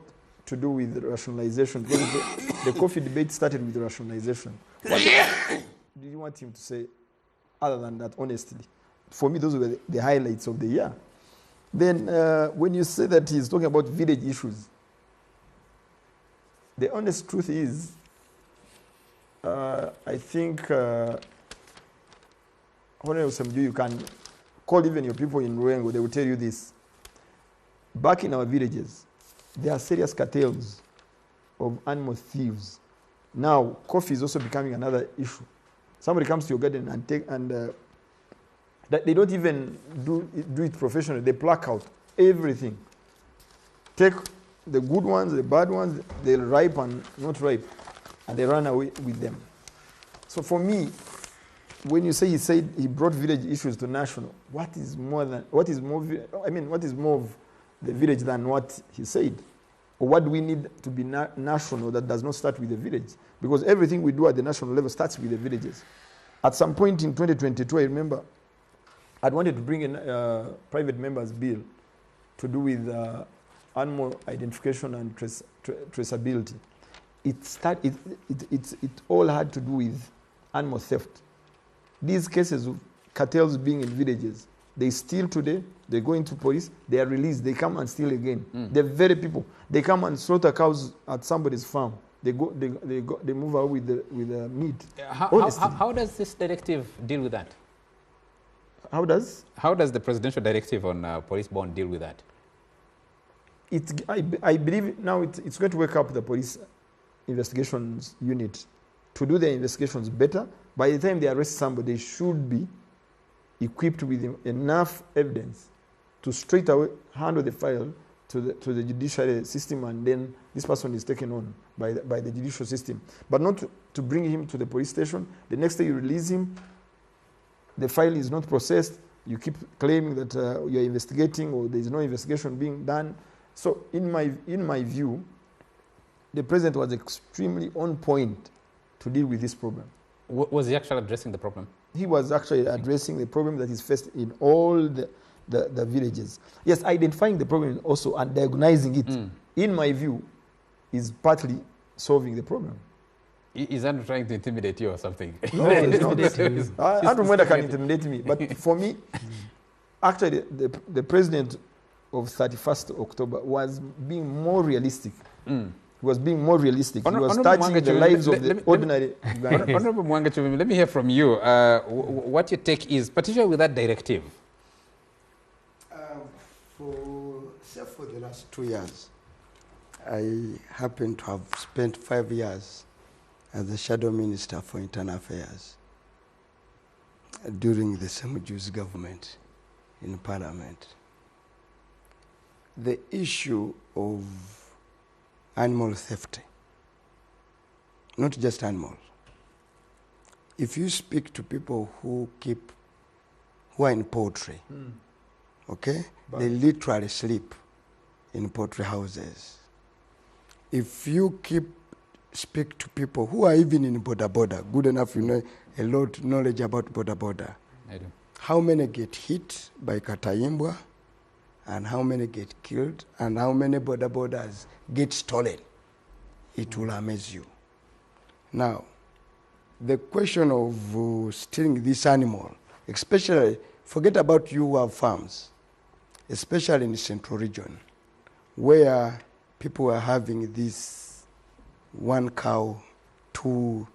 Speaker 5: to do with rationalization. Because the coffee debate started with rationalization. What did you want him to say other than that, honestly? For me, those were the highlights of the year. Then when you say that he's talking about village issues, the honest truth is, I think, Honorable Ssemuju, you can call even your people in Ruengo, they will tell you this. Back in our villages, there are serious cartels of animal thieves. Now, coffee is also becoming another issue. Somebody comes to your garden and they don't even do it professionally. They pluck out everything. Take the good ones, the bad ones, they'll ripe and not ripe, and they run away with them. So for me, when you say he brought village issues to national, what is more of the village than what he said? Or what do we need to be national that does not start with the village? Because everything we do at the national level starts with the villages. At some point in 2022, I remember I'd wanted to bring in a private member's bill to do with animal identification and traceability. It all had to do with animal theft. These cases of cartels being in villages, they steal today, they go into police, they are released, they come and steal again. They're very people. They come and slaughter cows at somebody's farm. They move out with the meat.
Speaker 1: How does this directive deal with that?
Speaker 5: How does
Speaker 1: the presidential directive on police bond deal with that?
Speaker 5: I believe now it's going to wake up the police investigations unit to do their investigations better. By the time they arrest somebody, they should be equipped with enough evidence to straight away handle the file to the judiciary system, and then this person is taken on by the judicial system. But not to bring him to the police station. The next day you release him, the file is not processed, you keep claiming that you're investigating or there's no investigation being done. So in my view, the president was extremely on point to deal with this problem.
Speaker 1: Was he actually addressing the problem?
Speaker 5: He was actually addressing the problem that is faced in all the villages. Yes, identifying the problem also and diagnosing it, in my view, is partly solving the problem.
Speaker 1: Is Andrew trying to intimidate you or something?
Speaker 5: No, it's not. Andrew Mwenda can intimidate me, but for me, actually, the president of 31st October was being more realistic. He was being more realistic. He was touching the lives of the ordinary Ugandans.
Speaker 1: Honorable Mwanga, let me hear from you. What your take is, particularly with that directive?
Speaker 4: For the last 2 years, I happen to have spent 5 years as the Shadow Minister for Internal Affairs during the Ssemuju's government in Parliament. The issue of animal theft, not just animals. If you speak to people who are in poultry, okay, they literally sleep in poultry houses. If you speak to people who are even in border, good enough, you know a lot knowledge about border.
Speaker 1: I do.
Speaker 4: How many get hit by Katayimbwa, and how many get killed, and how many borders get stolen, it will amaze you. Now, the question of stealing this animal, especially, forget about you who have farms, especially in the central region, where people are having this 1 cow, 2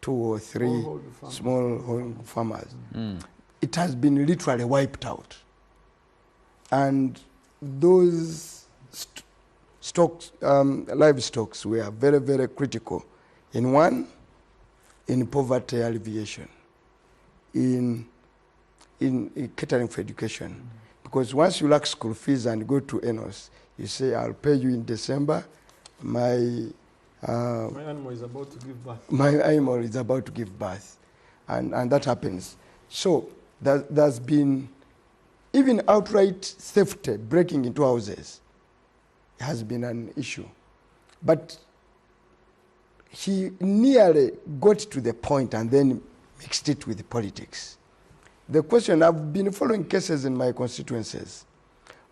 Speaker 4: or 3 small farmers. It has been literally wiped out. And those livestock were very, very critical. In poverty alleviation, in catering for education. Because once you lack school fees and go to ENOS, you say, I'll pay you in December, my
Speaker 5: animal is about to give birth.
Speaker 4: My animal is about to give birth. And that happens. So there's been even outright theft, breaking into houses, has been an issue. But he nearly got to the point and then mixed it with politics. The question, I've been following cases in my constituencies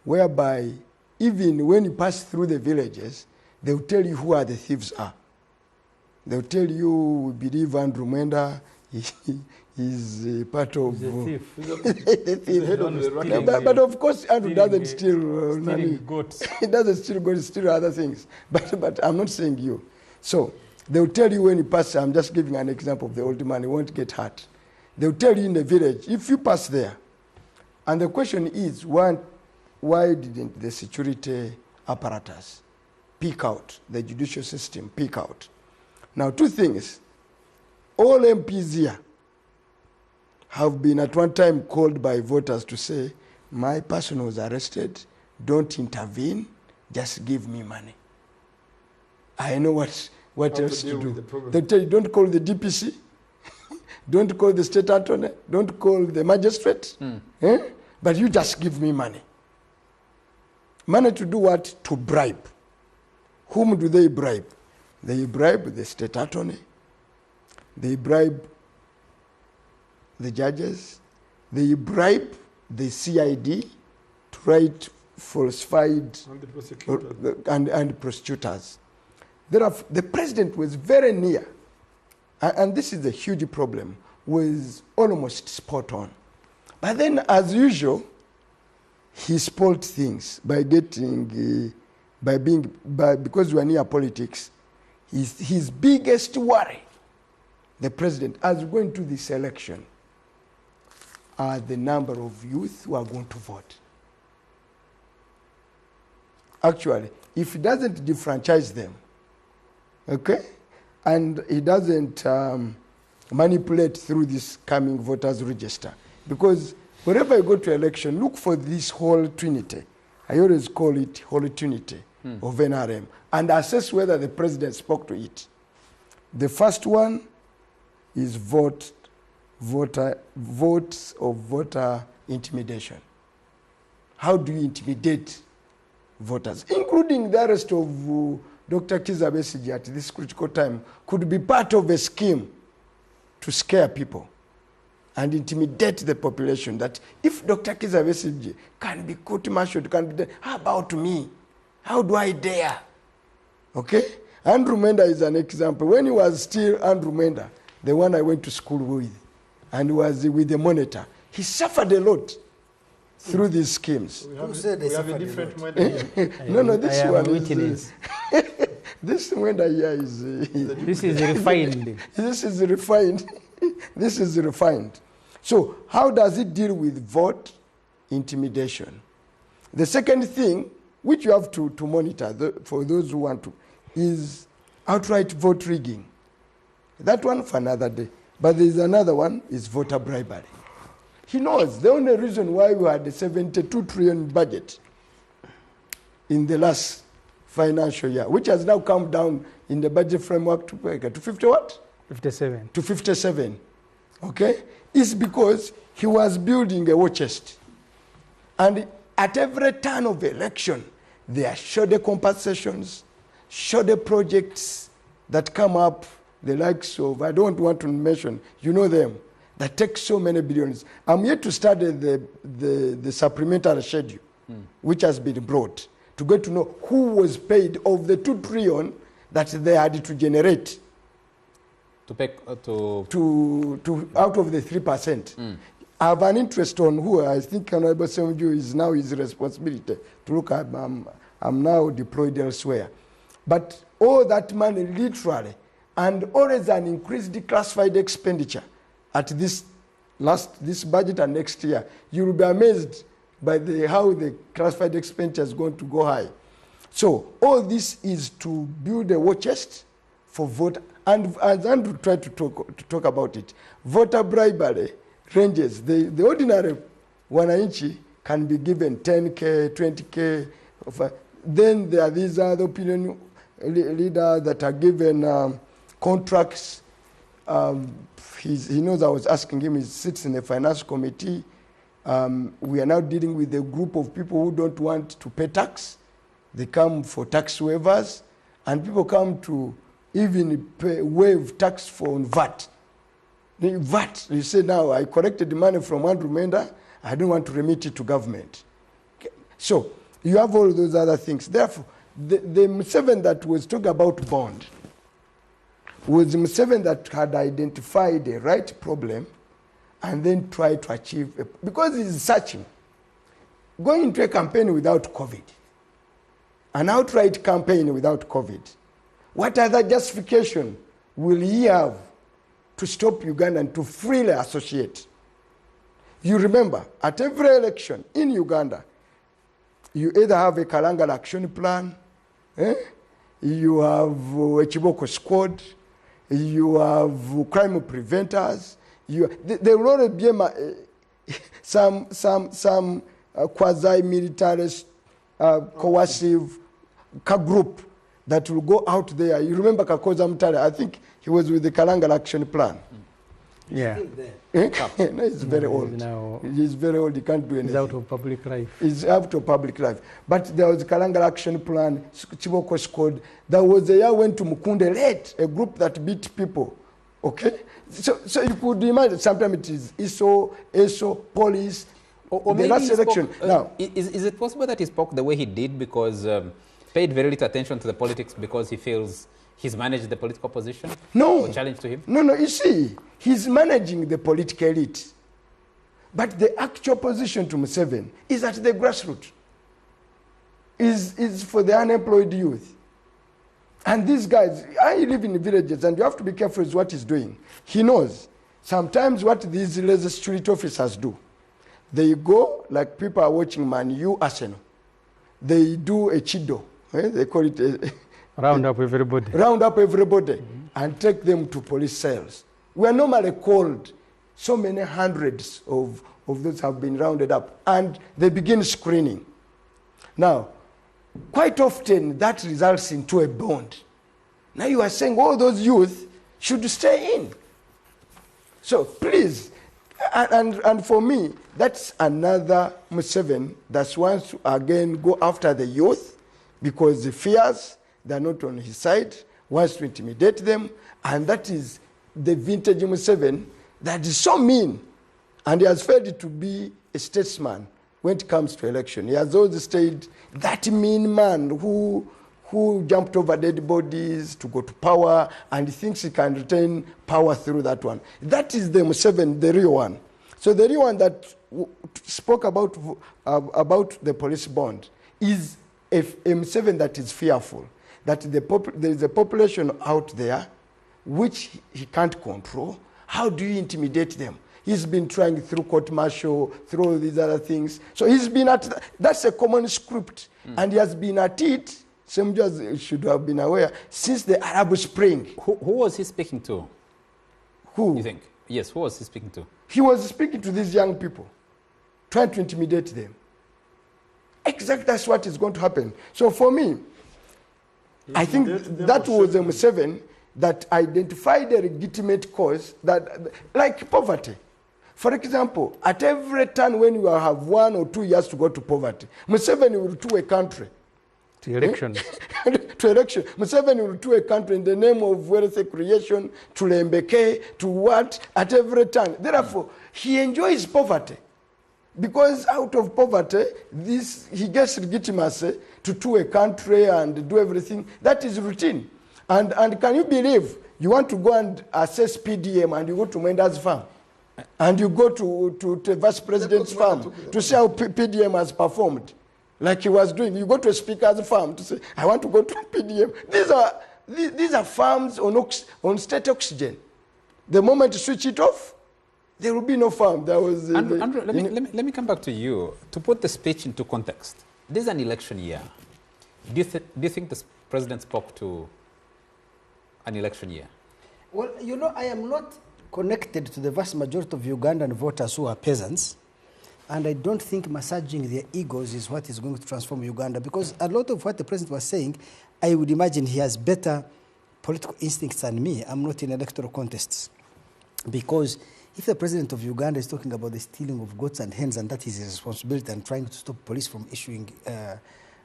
Speaker 4: whereby even when you pass through the villages, they'll tell you who are the thieves are. They'll tell you, we believe Andrew Mwenda is part of
Speaker 3: The thief.
Speaker 4: the thief.
Speaker 5: But
Speaker 4: But of course, Andrew doesn't steal
Speaker 3: stealing goats.
Speaker 4: He doesn't steal goats, steal other things. But I'm not saying you. So they'll tell you when you pass, I'm just giving an example of the old man, he won't get hurt. They'll tell you in the village, if you pass there, and the question is, why didn't the security apparatus peek out, the judicial system peek out? Now, 2 things. All MPs here have been at one time called by voters to say, my person was arrested, don't intervene, just give me money. I know what else to do. They tell you, don't call the DPC, don't call the state attorney, don't call the magistrate, but you just give me money. Money to do what? To bribe. Whom do they bribe? They bribe the state attorney, they bribe the judges, they bribe the CID to write falsified
Speaker 5: And the prosecutors.
Speaker 4: and prosecutors. The president was very near, and this is a huge problem, was almost spot on. But then, as usual, he spoiled things by getting, because we are near politics, his biggest worry, the president, as we go into this election, are the number of youth who are going to vote. Actually, if he doesn't defranchise them, okay, and he doesn't manipulate through this coming voters register, because whenever you go to election, look for this whole trinity. I always call it Holy Trinity of NRM, and assess whether the president spoke to it. The first one is votes of voter intimidation. How do you intimidate voters, including the arrest of Dr. Kizza Besigye at this critical time, could be part of a scheme to scare people and intimidate the population, that if Dr. Kizza Besigye can be court-martialed, how about me? How do I dare? Okay? Andrew Menda is an example. When he was still Andrew Menda, the one I went to school with, and was with the monitor, he suffered a lot through these schemes.
Speaker 5: We have,
Speaker 2: Who said they
Speaker 5: we have a
Speaker 2: suffered a
Speaker 5: different
Speaker 2: lot?
Speaker 5: model.
Speaker 4: No, this
Speaker 3: I am
Speaker 4: one
Speaker 3: a
Speaker 4: is...
Speaker 3: witness.
Speaker 4: This Menda here is...
Speaker 3: This is refined.
Speaker 4: This is refined. This is refined. So how does it deal with vote intimidation? The second thing, which you have to monitor for those who want to, is outright vote rigging. That one for another day. But there is another one, is voter bribery. He knows the only reason why we had a 72 trillion budget in the last financial year, which has now come down in the budget framework to 50 what?
Speaker 3: 57.
Speaker 4: To 57. Okay? Is because he was building a war chest. And at every turn of election, there are shoulder compensations, shoulder projects that come up, the likes of, I don't want to mention, you know them, that take so many billions. I'm yet to study the supplementary schedule, which has been brought, to get to know who was paid of the 2 trillion that they had to generate.
Speaker 1: To pay,
Speaker 4: to out of the 3%. I have an interest on who I think Honorable Ssemuju is now his responsibility to look at. I'm now deployed elsewhere. But all that money literally, and always an increased classified expenditure at this budget and next year, you will be amazed by how the classified expenditure is going to go high. So all this is to build a war chest for vote, and as Andrew tried to talk about it, voter bribery ranges. The ordinary wananchi can be given 10K, 20K. Then there are these other opinion leaders that are given contracts. He knows I was asking him, he sits in the finance committee. We are now dealing with a group of people who don't want to pay tax. They come for tax waivers, and people come to even waive tax for VAT. VAT, you say, now I collected the money from Andrew Menda, I don't want to remit it to government. Okay. So you have all those other things. Therefore, the Museveni that was talking about bond was Museveni that had identified the right problem and then tried to achieve it. Because he's searching. Going into a campaign without COVID, an outright campaign without COVID, what other justification will he have to stop Uganda and to freely associate? You remember, at every election in Uganda, you either have a Kalangala action plan, you have a Chiboko squad, you have crime preventers, there will always be some quasi-militarist, coercive group that will go out there. You remember Kakoza Mutale, I think he was with the Kalangala action plan.
Speaker 3: Yeah.
Speaker 4: No, he's very old. He's very old, he can't do anything.
Speaker 3: He's out of public life.
Speaker 4: He's out of public life. But there was Kalangala action plan, Chiboko squad. There was a year went to Mukunde late, a group that beat people. Okay? So you could imagine, sometimes it is ESO, police,
Speaker 1: Or
Speaker 4: the
Speaker 1: maybe
Speaker 4: last
Speaker 1: he spoke,
Speaker 4: election. Now,
Speaker 1: is it possible that he spoke the way he did because paid very little attention to the politics because he feels he's managed the political position?
Speaker 4: no.
Speaker 1: Or challenge to him?
Speaker 4: No, you see, he's managing the political elite. But the actual position to Museveni is at the grassroots, is for the unemployed youth. And these guys, I live in the villages, and you have to be careful with what he's doing. He knows sometimes what these lazy street officers do. They go, like people are watching Man U, Arsenal. They do a chido. They call it a
Speaker 3: Round up everybody.
Speaker 4: Round up everybody and take them to police cells. We are normally called, so many hundreds of those have been rounded up, and they begin screening. Now, quite often that results into a bond. Now you are saying all those youth should stay in. So please, and for me, that's another Museveni that wants to again go after the youth because he fears they're not on his side, wants to intimidate them, and that is the vintage Museveni that is so mean, and he has failed to be a statesman when it comes to election. He has always stayed that mean man who jumped over dead bodies to go to power, and he thinks he can retain power through that one. That is the Museveni, the real one. So the real one that spoke about the police bond is a Museveni that is fearful, that there is a population out there which he can't control. How do you intimidate them? He's been trying through court martial, through all these other things. So he's been at that's a common script, and he has been at it. Ssemuju should have been aware since the Arab Spring.
Speaker 1: Who was he speaking to?
Speaker 4: Who?
Speaker 1: You think? Yes, who was he speaking to?
Speaker 4: He was speaking to these young people, trying to intimidate them. Exactly, that's what is going to happen. So for me, I think that was a Museveni that identified a legitimate cause, that, like poverty. For example, at every turn when you have 1 or 2 years to go to poverty, Museveni will to a country.
Speaker 3: To elections.
Speaker 4: To election. Museveni will to a country in the name of wealth creation, to Lembeke, to what, at every turn. Therefore, he enjoys poverty. Because out of poverty, he gets legitimacy to a country and do everything. That is routine. And can you believe you want to go and assess PDM and you go to Mwenda's farm? And you go to the vice president's farm to see how PDM has performed, like he was doing. You go to a speaker's farm to say, I want to go to PDM. These are farms on state oxygen. The moment you switch it off, there will be no farm. There was
Speaker 1: Andrew, let me come back to you. To put the speech into context, this is an election year. Do you think the president spoke to an election year?
Speaker 2: Well, you know, I am not connected to the vast majority of Ugandan voters who are peasants, and I don't think massaging their egos is what is going to transform Uganda, because a lot of what the president was saying, I would imagine he has better political instincts than me. I'm not in electoral contests. Because if the president of Uganda is talking about the stealing of goats and hens, and that is his responsibility, and trying to stop police from issuing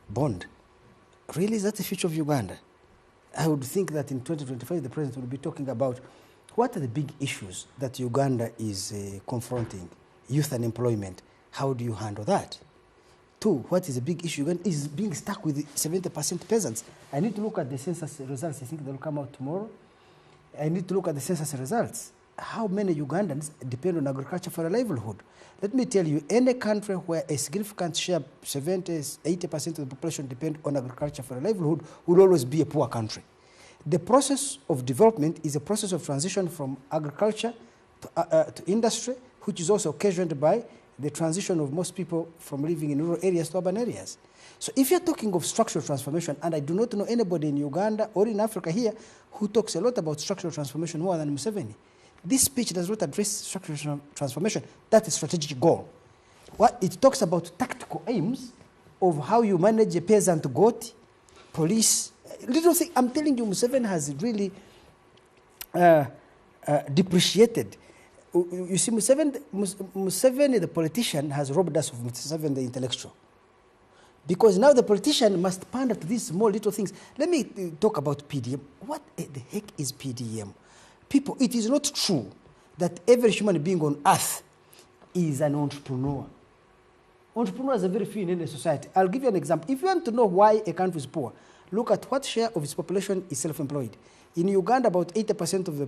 Speaker 2: bond, really is that the future of Uganda? I would think that in 2025, the president will be talking about what are the big issues that Uganda is confronting. Youth unemployment, how do you handle that? 2, what is the big issue? Uganda is being stuck with 70% peasants. I need to look at the census results. I think they will come out tomorrow. I need to look at the census results. How many Ugandans depend on agriculture for a livelihood? Let me tell you, any country where a significant share, 70, 80% of the population depend on agriculture for a livelihood, will always be a poor country. The process of development is a process of transition from agriculture to industry, which is also occasioned by the transition of most people from living in rural areas to urban areas. So if you're talking of structural transformation, and I do not know anybody in Uganda or in Africa here who talks a lot about structural transformation more than Museveni. This speech does not address structural transformation. That's a strategic goal. What it talks about tactical aims of how you manage a peasant goat, police. Little thing, I'm telling you, Museveni has really depreciated. You see, Museveni, the politician, has robbed us of Museveni, the intellectual. Because now the politician must pander to these small little things. Let me talk about PDM. What the heck is PDM? People, it is not true that every human being on earth is an entrepreneur. Entrepreneurs are very few in any society. I'll give you an example. If you want to know why a country is poor, look at what share of its population is self-employed. In Uganda, about 80% of the